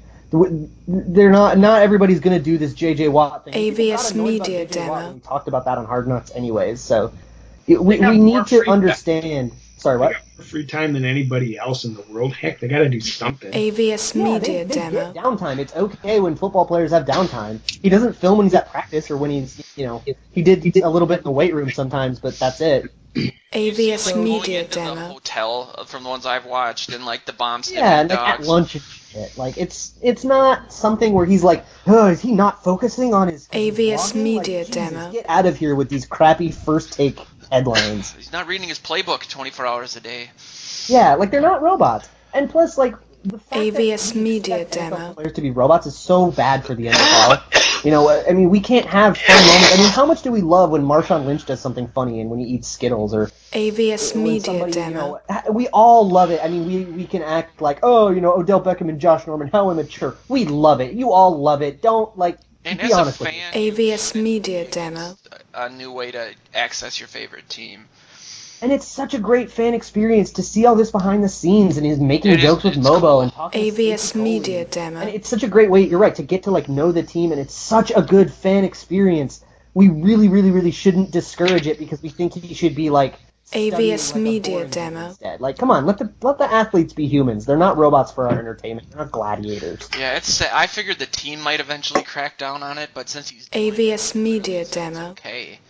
they're not. Not everybody's gonna do this JJ Watt thing. People AVS got annoyed Media about JJ Watt Demo. when we talked about that on Hard Knocks, anyways. So we have need more to free understand Sorry, what? They got more free time than anybody else in the world. Heck, they got to do something. AVS Yeah, Media they Demo. get downtime. It's okay when football players have downtime. He doesn't film when he's at practice or when he's, he did a little bit in the weight room sometimes, but that's it. AVS Going Media into the Demo. hotel from the ones I've watched and like the bomb sniffing Yeah, and like at dogs. lunch and shit. Like it's not something where he's like, oh, is he not focusing on his AVS vlogging? Media like, Jesus, Demo. Get out of here with these crappy first take headlines. He's not reading his playbook 24 hours a day. Yeah, like they're not robots. And plus, like the fact AVS that we Media expect NFL Demo. players to be robots is so bad for the NFL. I mean, we can't have fun moments. I mean, how much do we love when Marshawn Lynch does something funny and when he eats Skittles or AVS when Media somebody, Demo. we all love it. I mean, we can act like, oh, Odell Beckham and Josh Norman, how immature. We love it. You all love it. Don't, And be as a honest with me. fan, AVS Media Demo. a new way to access your favorite team. And it's such a great fan experience to see all this behind the scenes, and he's making It is, jokes with it's Mobo cool. and talking to AVS Stacey Media Coley. Demo. And it's such a great way, you're right, to get to know the team, and it's such a good fan experience. We really, really, really shouldn't discourage it because we think he should be studying, AVS a Media boring Demo. instead. Come on, let the athletes be humans. They're not robots for our entertainment. They're not gladiators. Yeah, it's sad. I figured the team might eventually crack down on it, but since he's doing AVS it, Media it's Demo. okay.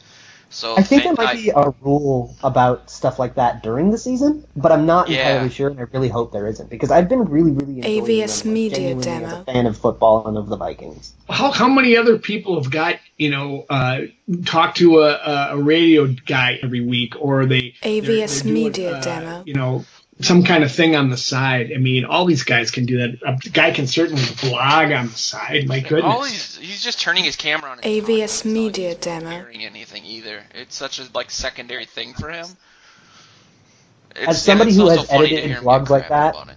So I think there might be a rule about stuff like that during the season, but I'm not Yeah. entirely sure, and I really hope there isn't, because I've been really, really enjoying AVS them, Media genuinely Demo. as a fan of football and of the Vikings. How many other people have got talk to a radio guy every week, or AVS they're doing, Media Demo. some kind of thing on the side. I mean, all these guys can do that. A guy can certainly blog on the side. My goodness. He's just turning his camera on. And AVS talking. It's not like Media he's Demo. preparing anything either. It's such a secondary thing for him. As somebody who has funny to edited hear him vlogs give like crap that, about it.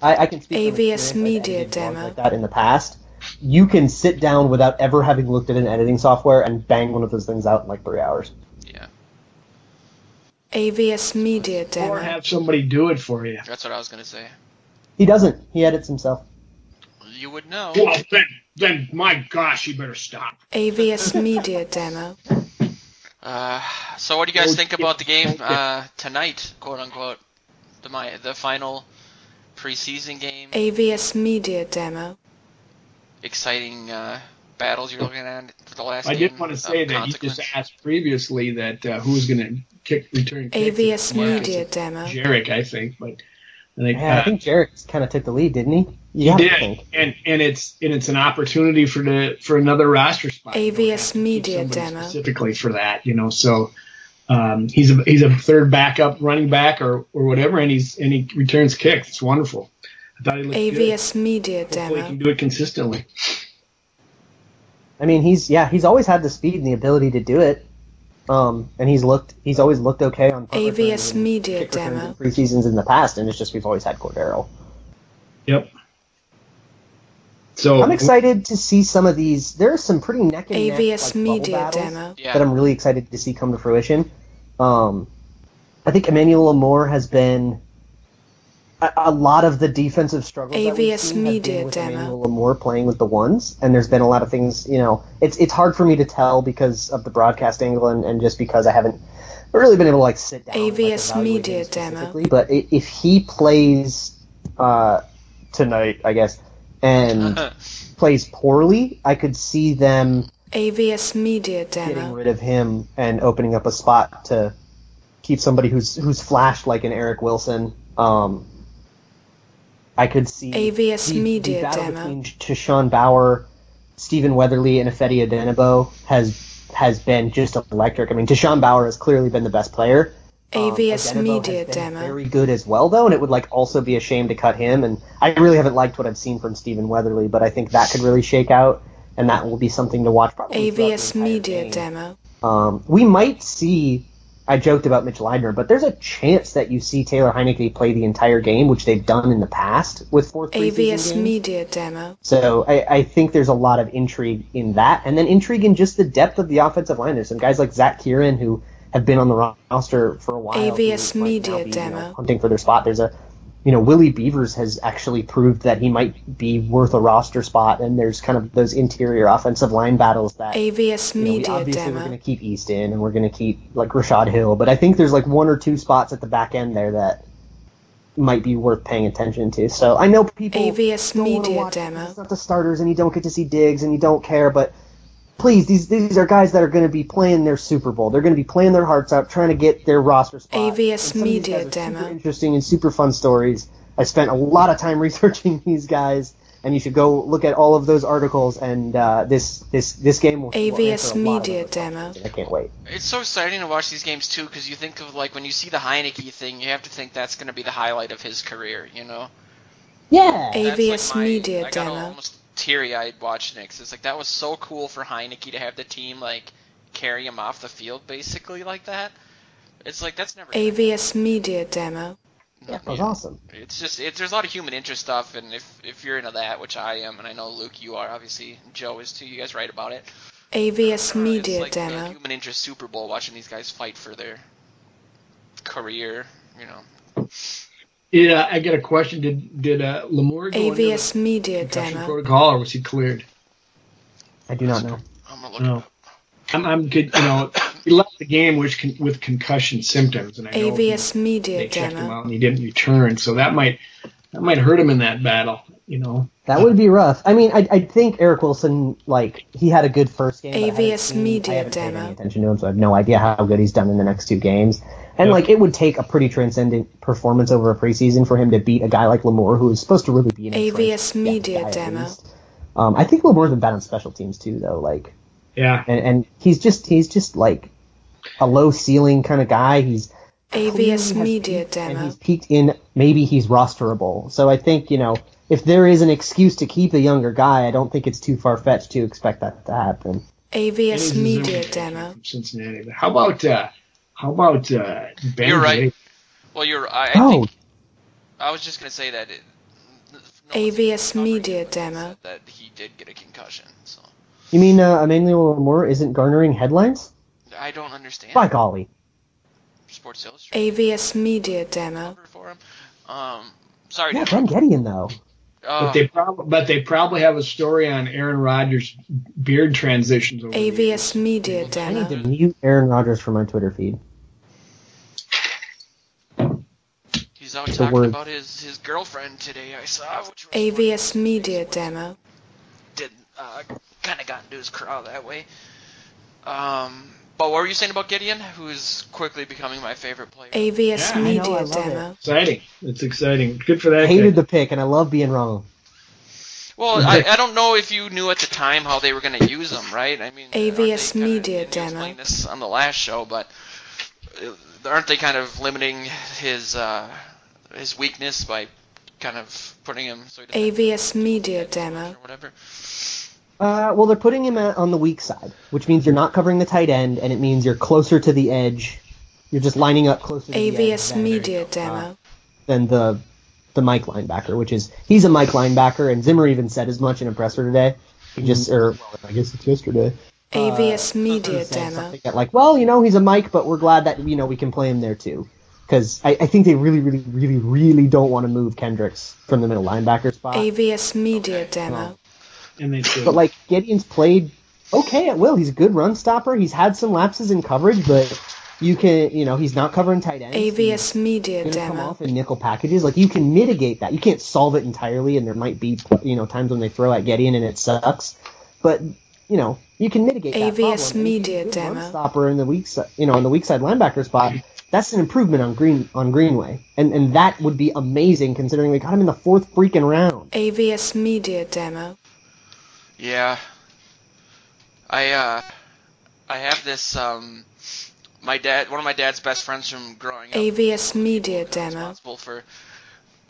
I can speak from AVS experience. I've Media edited vlogs Demo. like that in the past. You can sit down without ever having looked at an editing software and bang one of those things out in 3 hours. Yeah, AVS Media Or Demo. have somebody do it for you. that's what I was gonna say. He doesn't. He edits himself. You would know. Well, then, my gosh, you better stop. AVS Media Demo. So what do you guys think about the game tonight, quote unquote, the final preseason game? AVS Media Demo. Exciting battles you're looking at for the last I game. did want to say of that you consequence? just asked previously that who was going to return kicks. AVS It's Marcus Media Demo. Jarek, I think, but I think, Yeah, I think Jarek kind of took the lead, didn't he? You have he to did, think. and it's an opportunity for another roster spot. You don't AVS have to keep Media somebody Demo. specifically for that, So he's a third backup running back or whatever, and he returns kicks. It's wonderful. I thought he looked good. AVS Media Hopefully he can Demo. do it consistently. I mean, he's always had the speed and the ability to do it. And he's always looked okay on punt AVS returns and Media kick returns Demo. in preseasons in the past, and it's just we've always had Cordero. Yep. So I'm excited to see some of these. There are some pretty neck and neck AVS bubble Media battles Demo. Yeah. that I'm really excited to see come to fruition. I think Emmanuel Amore has been a lot of the defensive struggles that we've AVS seen have Media been with Demo. Emmanuel Amore playing with the ones, and there's been a lot of things. It's hard for me to tell because of the broadcast angle and just because I haven't really been able to sit down. and, AVS evaluate Media him Demo. specifically. But if he plays tonight, I guess, and plays poorly, I could see them AVS Media getting Demo. rid of him and opening up a spot to keep somebody who's flashed like an Eric Wilson. I could see AVS the Media battle Demo. between Tashawn Bauer, Stephen Weatherly, and Ifedi Odenigbo has been just electric. I mean, Tashawn Bauer has clearly been the best player. AVS Odenigbo Media has been Demo. very good as well, though, and it would also be a shame to cut him. And I really haven't liked what I've seen from Stephen Weatherly, but I think that could really shake out, and that will be something to watch. Probably throughout the AVS entire Media game. Demo. We might see. I joked about Mitch Leidner, but there's a chance that you see Taylor Heineke play the entire game, which they've done in the past with fourth preseason AVS games. Media Demo. So I think there's a lot of intrigue in that, and then intrigue in just the depth of the offensive line. There's some guys like Zach Kieran who have been on the roster for a while. AVS who might Media now be, Demo. hunting for their spot. There's Willie Beavers has actually proved that he might be worth a roster spot, and there's kind of those interior offensive line battles that AVS Media obviously we're Demo. going to keep Easton and we're going to keep like Rashad Hill, but I think there's like one or two spots at the back end there that might be worth paying attention to. So I know people AVS don't want to Media watch Demo. it's not the starters and you don't get to see Diggs and you don't care, but please, these are guys that are going to be playing their Super Bowl. They're going to be playing their hearts out, trying to get their roster spot. AVS And some of these Media guys are Demo. Super interesting and super fun stories. I spent a lot of time researching these guys, and you should go look at all of those articles. And this game will AVS answer a lot of Media those Demo. questions. I can't wait. It's so exciting to watch these games too, because you think of like when you see the Heineke thing, you have to think that's going to be the highlight of his career, Yeah. AVS Media I got Demo. almost teary-eyed watching it, 'cause it's like that was so cool for Heineke to have the team like carry him off the field basically like that. It's like that's never. AVS Media Demo. Yeah, that was awesome. It's just there's a lot of human interest stuff, and if you're into that, which I am, and I know Luke, you are obviously, Joe is too. You guys write about it. AVS Media It's like a Demo. human interest Super Bowl watching these guys fight for their career. Yeah, I got a question. Did Lamore go under AVS the Media concussion Demo. protocol, or was he cleared? I do not know. I'm gonna look it No. up. I'm good. He left the game with concussion symptoms, and I know AVS Media they checked him Demo. out and he didn't return, so that might hurt him in that battle. That would be rough. I mean, I think Eric Wilson, like, he had a good first game. But AVS Media I haven't paid Demo. any attention to him, so I have no idea how good he's done in the next two games. And, Yep. like, it would take a pretty transcendent performance over a preseason for him to beat a guy like Lamore, who is supposed to really be an AVS entrenched Media guy at Demo. least. I think Lamore's been bad on special teams, too, though. Like, Yeah. and he's just like a low ceiling kind of guy. He's AVS clearly has Media peaked, and Demo. he's peaked in maybe he's rosterable. So I think if there is an excuse to keep a younger guy, I don't think it's too far fetched to expect that to happen. AVS He's Media a Demo. from Cincinnati. But how about Ben? You're right. Gay? Well, I Oh, think I was just gonna say that AVS Media Demo. that he did get a concussion. So you mean Emmanuel Lamore isn't garnering headlines? I don't understand. By golly. Sports Illustrated AVS Media Demo. cover for him. Sorry. Yeah, to Ben Gedeon, though. But they probably have a story on Aaron Rodgers' beard transitions over the years. AVS Media I need to Demo. mute Aaron Rodgers from my Twitter feed. He's out The talking word. about his girlfriend today. I saw, which was AVS Media Demo. did kind of got into his crowd that way. But what were you saying about Gideon, who's quickly becoming my favorite player? AVS Yeah, I know, I Media love it. Demo. Exciting. It's exciting. Good for that I guy. hated the pick, and I love being wrong. Well, I don't know if you knew at the time how they were going to use him, right? I mean, AVS Media he was Demo. playing this on the last show, but aren't they kind of limiting his weakness by kind of putting him so he doesn't AVS Media Demo. or whatever? Well, they're putting him on the weak side, which means you're not covering the tight end, and it means you're closer to the edge. You're just lining up closer to the edge AVS than, Media Demo. than the Mike linebacker, which is he's a Mike linebacker, and Zimmer even said as much in a presser today. He just, or well, I guess it's yesterday. AVS He Media said Demo. something that like, well, he's a Mike, but we're glad that we can play him there too. Because I think they really, really, really, really don't want to move Kendricks from the middle linebacker spot. AVS Media Demo. And they should. But like Gideon's played okay at will. He's a good run stopper. He's had some lapses in coverage, but you can, he's not covering tight ends. AVS Media He's gonna come Demo. off in nickel packages. Like you can mitigate that. You can't solve it entirely, and there might be times when they throw at Gideon and it sucks. But you can mitigate that problem. AVS And if he's Media a good Demo. run stopper in the weak side, on the weak side linebacker spot. That's an improvement on Greenway, and that would be amazing considering we got him in the 4th freaking round. AVS Media Demo. Yeah. I have this one of my dad's best friends from growing up. AVS Media Demo. Responsible for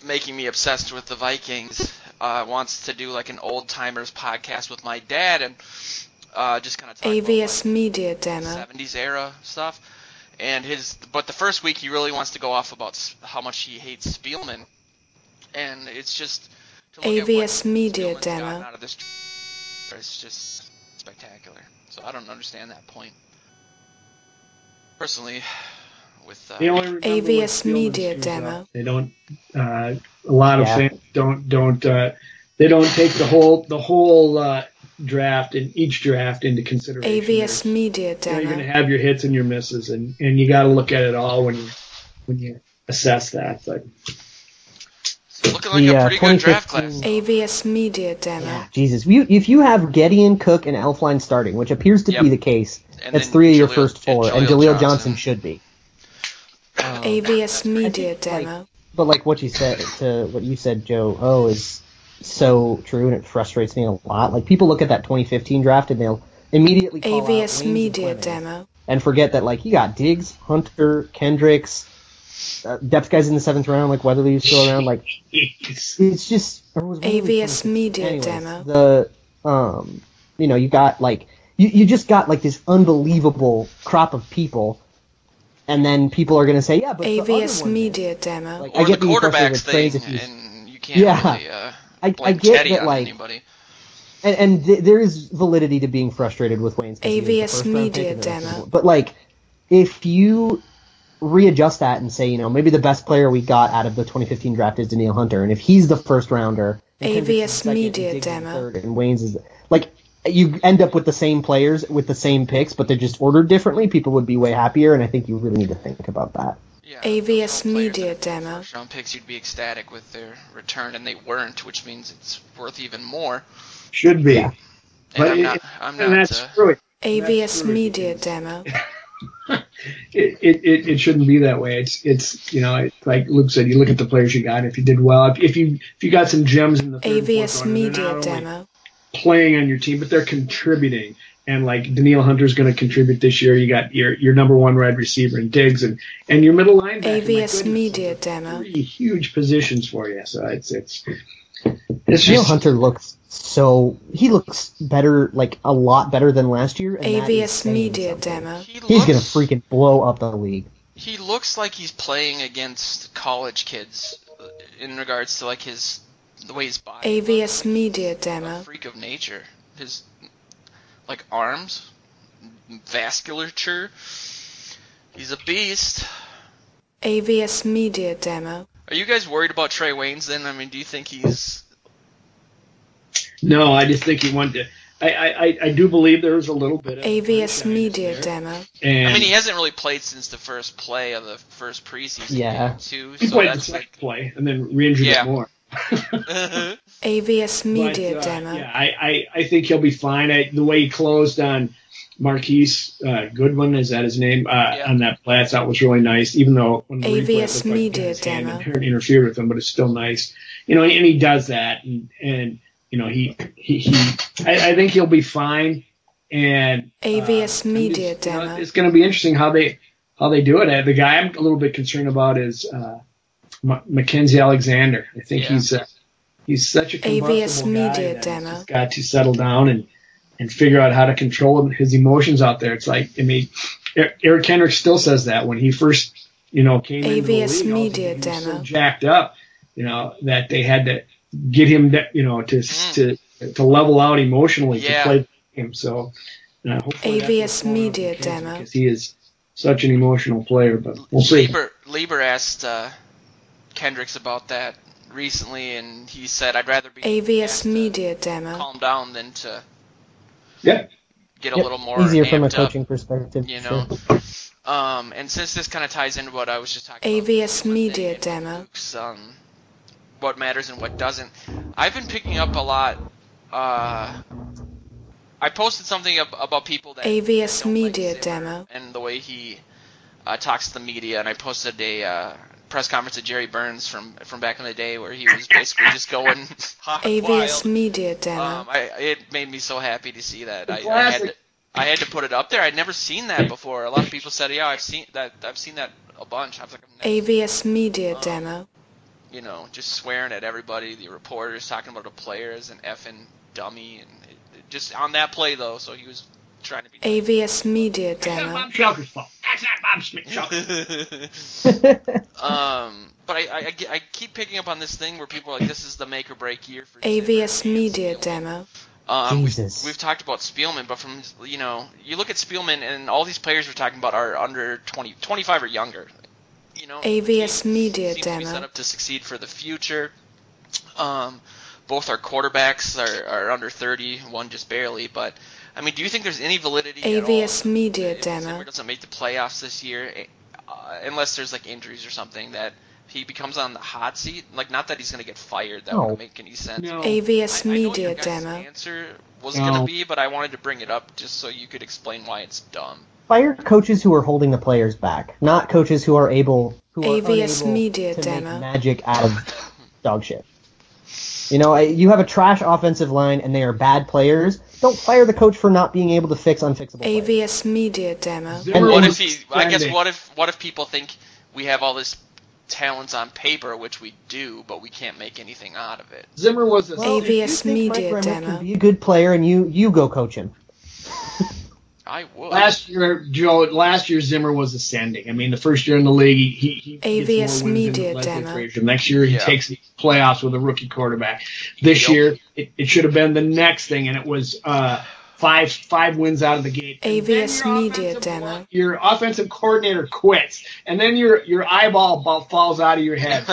making me obsessed with the Vikings. Wants to do like an old timers podcast with my dad and just kind of talk AVS about Media Demo. 70s era stuff. And but the first week he really wants to go off about how much he hates Spielman, and it's just to look at what AVS Media Spielman's Demo. gotten out of this. It's just spectacular. So I don't understand that point. Personally, with They only remember what AVS field Media and screws up. Demo. They don't. A lot of Yeah. fans don't. They don't take the whole draft and each draft into consideration. AVS Media You're going to Demo. have your hits and your misses, and you got to look at it all when you assess that. But Looking like a pretty good draft 2015 class. AVS Media Demo. Yeah, Jesus. If you have Gideon, Cook, and Elfline starting, which appears to Yep. be the case, And that's then 3 of your Jaleel- first 4, and Jaleel Johnson should be. AVS Media think, like, Demo. But like what you said, Joe, is so true, and it frustrates me a lot. Like, people look at that 2015 draft and they'll immediately call out AVS Waynes and Media Clemens Demo. and forget that, like, you got Diggs, Hunter, Kendricks, depth guys in the 7th round, like Weatherly's still around. Like, it's just AVS Media Anyways, Demo. you got like you just got like this unbelievable crop of people, and then people are going to say, yeah, but the other AVS one Media Demo. Like, Or I get the being frustrated quarterbacks with thing, Cranes if you- and you can't Yeah. really I blame get Teddy that, on like, anybody. and there is validity to being frustrated with Wayne's 'cause he was the AVS first round Media pick and then Demo. but like, if you readjust that and say, maybe the best player we got out of the 2015 draft is Daniil Hunter, and if he's the first rounder, and Kendrick's AVS the second, and Media Diggs is the Demo. third, and Wayne's is like, you end up with the same players with the same picks, but they're just ordered differently, people would be way happier, and I think you really need to think about that. Yeah, AVS those players Media that are Demo. First round picks, you'd be ecstatic with their return, and they weren't, which means it's worth even more. should be. Yeah. And But I'm and not. that's true. AVS true. Media Demo. It shouldn't be that way. It's like Luke said, you look at the players you got. If you did well, if you got some gems in the third and fourth AVS round, and they're Media not only Demo. playing on your team, but they're contributing. And like Daniil Hunter's going to contribute this year. You got your number one wide receiver in Diggs and your middle linebacker. My AVS goodness, Media those are Demo. 3 huge positions for you. So it's Daniil just Hunter looks better, like a lot better than last year. And that is AVS saying Media something. Demo. He He's gonna looks- freaking blow up the league. He looks like he's playing against college kids in regards to like the way his body. AVS looks, like Media he's Demo. A freak of nature. His like arms, vasculature. He's a beast. AVS Media Demo. Are you guys worried about Trey Waynes then? I mean, do you think he's? no. I just think he wanted to. I do believe there was a little bit of AVS shyness Media there. Demo. And I mean, he hasn't really played since the first play of the first preseason Yeah. game too. he So played the that's second like. play and then re-injured Yeah. it more. AVS Media But, Demo. yeah, I think he'll be fine. The way he closed on Marquise Goodwin, is that his name? On that play, I thought was really nice. Even though when the replay AVS looked like Media his hand Demo. interfered with him, but it's still nice. And he does that, and I think he'll be fine. And AVS Media I'm just- Demo. it's going to be interesting how they do it. The guy I'm a little bit concerned about is Mackenzie Alexander. I think Yeah. he's such a AVS combustible guy Media that Demo. he's just got to settle down and figure out how to control his emotions out there. It's like, I mean, Eric Kendrick still says that when he first came into the AVS league, Media he was so Demo. jacked up, that they had to get him, to level out emotionally Yeah. to play the game. So hopefully that's AVS what's going on Media with Mackenzie, Demo. because he is such an emotional player. But we'll see. Lieber asked Kendricks about that recently, and he said, "I'd rather be AVS asked to Media Demo. calm down than to Yeah. get a Yep, little more easier from a amped up." coaching perspective. You sure. know. And since this kind of ties into what I was just talking about, AVS with Media Nick and Demo. Luke's, what matters and what doesn't. I've been picking up a lot. I posted something about people that AVS don't like Media Zimmer Demo. and the way he talks to the media, and I posted a press conference of Jerry Burns from back in the day where he was basically just going hot AVS wild. Media Demo. It made me so happy to see that. Classic. I had to put it up there. I'd never seen that before. A lot of people said, "Yeah, I've seen that a bunch." I was like, "I've never AVS Media Demo. just swearing at everybody, the reporters, talking about the player as an effing dummy, and just on that play though. So he was trying to be. AVS Media That's not Demo. Bob Shelker's fault. That's not Bob Shelker. But I keep picking up on this thing where people are like, this is the make or break year for AVS Zimmer, Media and Demo. Jesus. We've talked about Spielman, but from you look at Spielman and all these players we're talking about are under 25 or younger. AVS Media seem to be Demo. set up to succeed for the future. Both our quarterbacks are under 30, one just barely. But I mean, do you think there's any validity AVS at all Media if Demo. Zimmer doesn't make the playoffs this year, unless there's like injuries or something, that he becomes on the hot seat? Like, not that he's going to get fired. That wouldn't make any sense. No. AVS I know what Media your guys' Demo. answer was going to be, but I wanted to bring it up just so you could explain why it's dumb. Fire coaches who are holding the players back, not coaches who are AVS unable Media to Demo. make magic out of dog shit. You have a trash offensive line and they are bad players. Don't fire the coach for not being able to fix unfixable players. AVS Media Demo. Zimmer What was if standing. what if people think we have all this talents on paper, which we do, but we can't make anything out of it? Zimmer was a Well, if you AVS think Media Frank Remer Demo. can be a good player and you go coach him. I would. Last year Zimmer was ascending. I mean, the first year in the league, he gets AVS more wins Media than Leslie Demo. Frazier. Next year, he Yeah. takes the playoffs with a rookie quarterback. This Yep. year, it should have been the next thing, and it was five wins out of the gate. And AVS then your Media offensive Demo. line- Your offensive coordinator quits, and then your eyeball falls out of your head.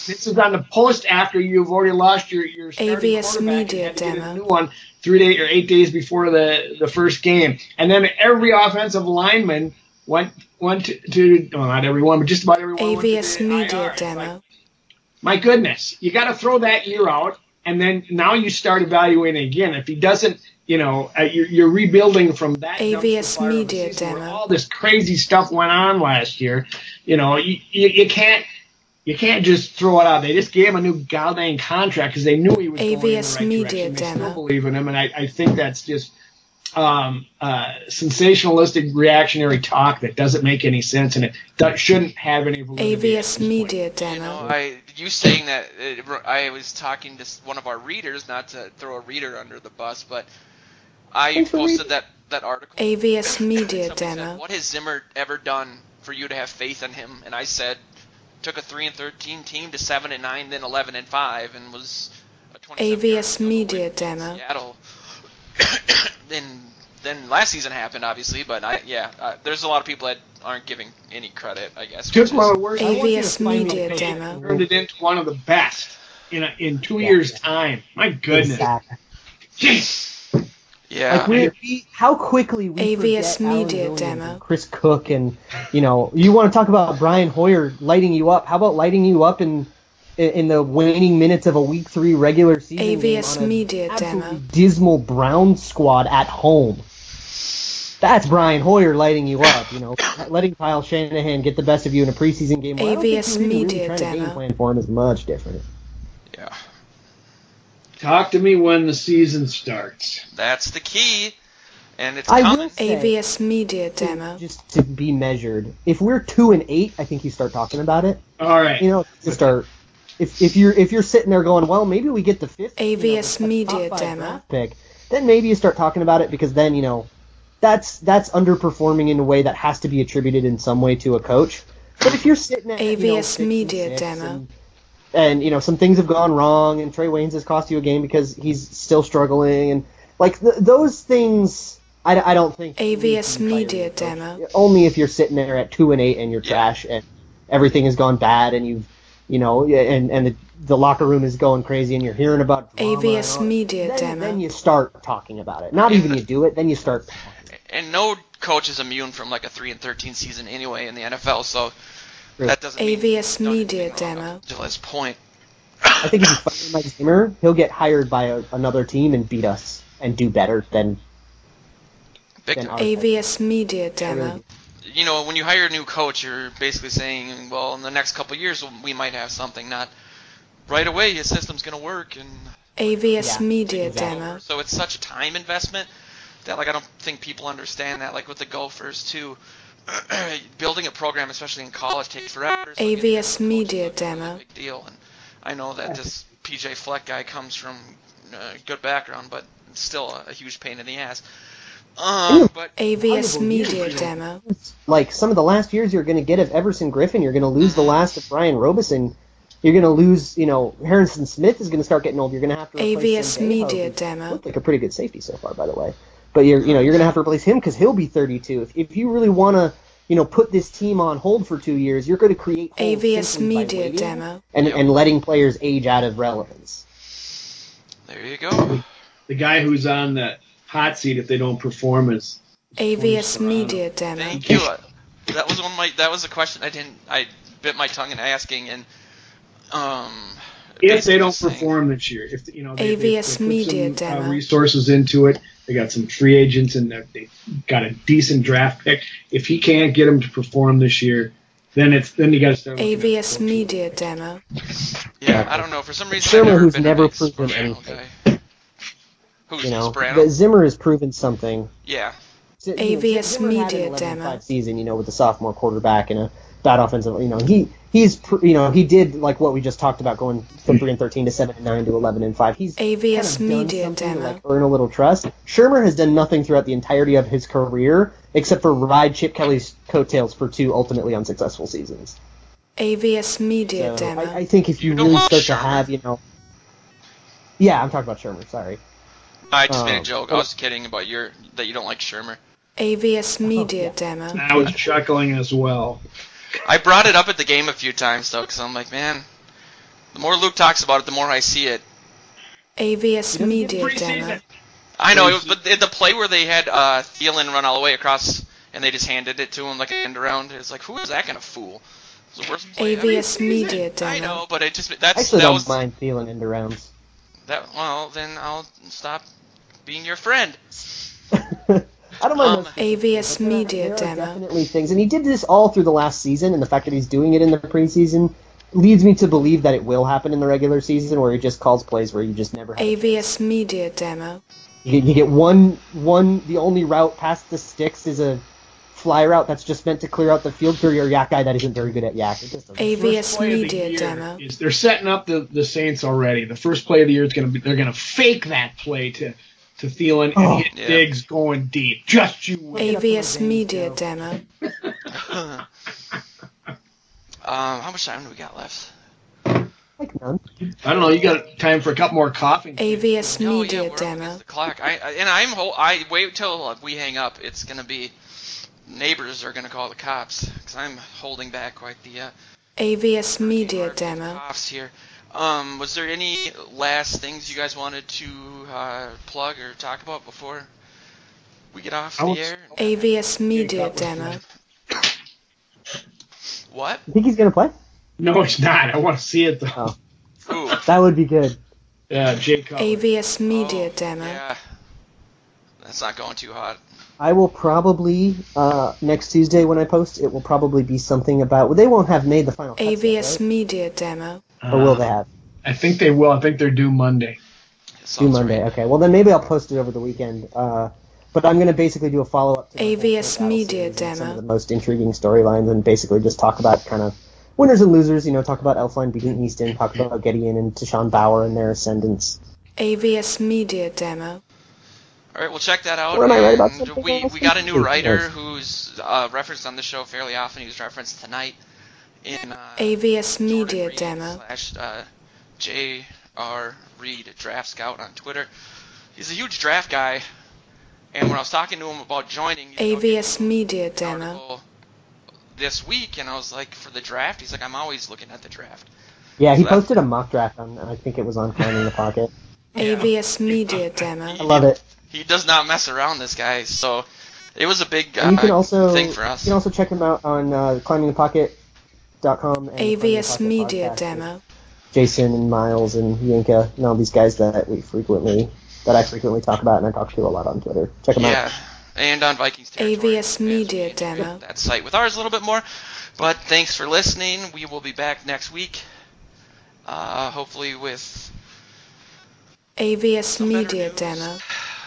This is on the post after you've already lost your starting AVS quarterback Media and had to get Demo. a new one 3 days or 8 days before the first game, and then every offensive lineman went to well, not everyone, but just about everyone. AVS went to the Media IR. It's like, Demo. my goodness, you got to throw that year out, and then now you start evaluating again. If he doesn't, you're rebuilding from that. AVS dumpster fire of a Media season where Demo. all this crazy stuff went on last year. You can't. You can't just throw it out. They just gave him a new goddamn contract because they knew he was going in the AVS right Media direction. They Demo. still believe in him, and I think that's just sensationalistic reactionary talk that doesn't make any sense, and it shouldn't have any validity. AVS Media Demo. You saying that, I was talking to one of our readers, not to throw a reader under the bus, but I Thanks for posted that article. AVS Media Somebody said, Demo. what has Zimmer ever done for you to have faith in him? And I said, took a 3-13 team to 7-9, then 11-5, and was a 27 AVS Media Demo. Seattle. Then last season happened, obviously, but there's a lot of people that aren't giving any credit, I guess. Took which one is- of the worst. AVS Media Demo. Turned it into one of the best in 2 years' time. My goodness. Exactly. Jeez. Yeah. Like how quickly we AVS forget Alan Media Williams Demo. and Chris Cook, and you want to talk about Brian Hoyer lighting you up. How about lighting you up in the waning minutes of a Week 3 regular season AVS game on Media an absolutely Demo. dismal Browns squad at home? That's Brian Hoyer lighting you up. Letting Kyle Shanahan get the best of you in a preseason game. Well, I don't think AVS you're really Media trying to game Demo. plan for him is much different. Yeah. Talk to me when the season starts. That's the key. And it's I will coming. say- AVS Media Demo. Just to be measured. If we're 2-8, I think you start talking about it. All right. To start. If you're sitting there going, well, maybe we get the fifth AVS the Media top 5 Demo. draft pick, then maybe you start talking about it, because then that's underperforming in a way that has to be attributed in some way to a coach. But if you're sitting at AVS 6 and Media 6 Demo. and some things have gone wrong, and Trey Waynes has cost you a game because he's still struggling, and like those things, I don't think AVS you can fire Media your coach. Demo. Only if you're sitting there at 2-8 and you're Yeah. trash and everything has gone bad, and and the locker room is going crazy, and you're hearing about drama AVS and all- Media then, Demo. Then you start talking about it. Not even you do it, then you start talking. And no coach is immune from like a 3-13 season anyway in the NFL, so True. that doesn't mean AVS you've done Media anything wrong Demo. up to this point. I think if you fire Mike Zimmer, he'll get hired by another team and beat us and do better than Big Then time. our- AVS Media Demo. When you hire a new coach, you're basically saying, well, in the next couple of years, we might have something. Not right away, his system's going to work. And AVS Yeah, Media exactly. Demo. so it's such a time investment that, like, I don't think people understand that. Like with the Gophers, too, building a program, especially in college, takes forever. So getting AVS a coach Media is a really Demo. big deal. And I know that this PJ Fleck guy comes from a good background, but it's still a huge pain in the ass. But AVS Valuable Media years. Demo. like some of the last years you're going to get of Everson Griffin. You're going to lose the last of Brian Robeson. You're going to lose, Harrison Smith is going to start getting old. You're going to have to replace AVS Sim Bayho, Media who Demo. looked like a pretty good safety so far, by the way. But you're going to have to replace him because he'll be 32. If you really want to, put this team on hold for 2 years, you're going to create holes AVS simply by Media waiting Demo. and letting players age out of relevance. There you go. The guy who's on the hot seat if they don't perform is AVS Media Demo. Thank you. That was a question I bit my tongue in asking, and if they don't perform this year, if they AVS put Media some Demo. resources into it, they got some free agents and they got a decent draft pick. If he can't get them to perform this year, then you got to start looking at AVS the Media Demo. Yeah, I don't know. For some reason, Zimmer, who's been never a big proven Sperano anything. guy. Who's Sperano? But Zimmer has proven something. Yeah. AVS Zimmer had Media an 11-5 Demo. season, with the sophomore quarterback and a bad offensive. He did like what we just talked about, going from 3-13 to 7-9 to 11-5. He's AVS kind of done Media something Demo. to earn a little trust. Shermer has done nothing throughout the entirety of his career except for ride Chip Kelly's coattails for 2 ultimately unsuccessful seasons. AVS Media So Demo. I think if you don't really like start to Shermer? have, yeah, I'm talking about Shermer. Sorry. I just made a joke. I was kidding about that you don't like Shermer. AVS Media Demo. I was chuckling as well. I brought it up at the game a few times, though, because I'm like, man, the more Luke talks about it, the more I see it. AVS Media Demo. I know, but the play where they had Thielen run all the way across and they just handed it to him like an end around, it's like, who is that going to fool? It's the worst play ever. AVS Media Demo. I know, but it just I actually don't mind Thielen end arounds. Well, then I'll stop being your friend. I don't mind those AVS Media there are Demo. definitely things, and he did this all through the last season, and the fact that he's doing it in the preseason leads me to believe that it will happen in the regular season, where he just calls plays where you just never have. AVS Media Demo. You get one. The only route past the sticks is a fly route that's just meant to clear out the field for your yak guy that isn't very good at yak. It just doesn't. AVS Play of the Media year Demo. is they're setting up the Saints already. The first play of the year is they're gonna fake that play to Thielen and hit Diggs going deep. Just you wait. AVS Media Demo. How much time do we got left? Like none. I don't know. You got time for a couple more coughing? AVS Oh, yeah, Media we're up Demo. against the clock. I wait till we hang up. It's gonna be neighbors are gonna call the cops because I'm holding back quite the AVS Media Demo. coughs here. Was there any last things you guys wanted to plug or talk about before we get off the air? AVS Media Demo. What? You think he's gonna play? No, it's not. I want to see it though. Oh, Ooh. that would be good. Yeah, Jacob. AVS Media Demo. Yeah. That's not going too hot. I will probably next Tuesday when I post, it will probably be something about. Well, they won't have made the final cuts yet, AVS right? Media Demo. Or will they have? I think they will. I think they're due Monday. Do Monday. Right. Okay. Well, then maybe I'll post it over the weekend. But I'm going to basically do a follow-up to the AVS Battle Media series and some Demo. of the most intriguing storylines, and basically just talk about kind of winners and losers. Talk about Elfline beating Easton, talk about Gideon and Tashawn Bauer and their ascendance. AVS Media Demo. All right, we'll check that out. Or am I right about And something we else? got a new writer Yes. who's referenced on the show fairly often. He was referenced tonight in AVS Media Reed Demo. / J.R. Reed, Draft Scout on Twitter. He's a huge draft guy, and when I was talking to him about joining AVS Media an Demo. article this week, and I was like, for the draft? He's like, I'm always looking at the draft. Yeah, he So that- posted a mock draft on. I think it was on Climbing in the Pocket. AVS Media Demo. I love it. He does not mess around, this guy. So it was a big And you can also thing for us. You can also check him out on climbingthepocket.com and AVS Climbing the Media Pocket podcast Demo. with Jason and Miles and Yinka and all these guys that I frequently talk about and I talk to a lot on Twitter. Check them Yeah, out. and on Vikings territory. AVS Media As we integrate Demo. that site with ours a little bit more. But thanks for listening. We will be back next week. Hopefully with AVS some better Media news Demo.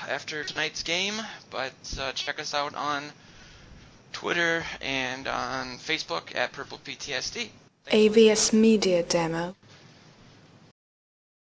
after tonight's game. But check us out on Twitter and on Facebook at purplePTSD. AVS Media Demo.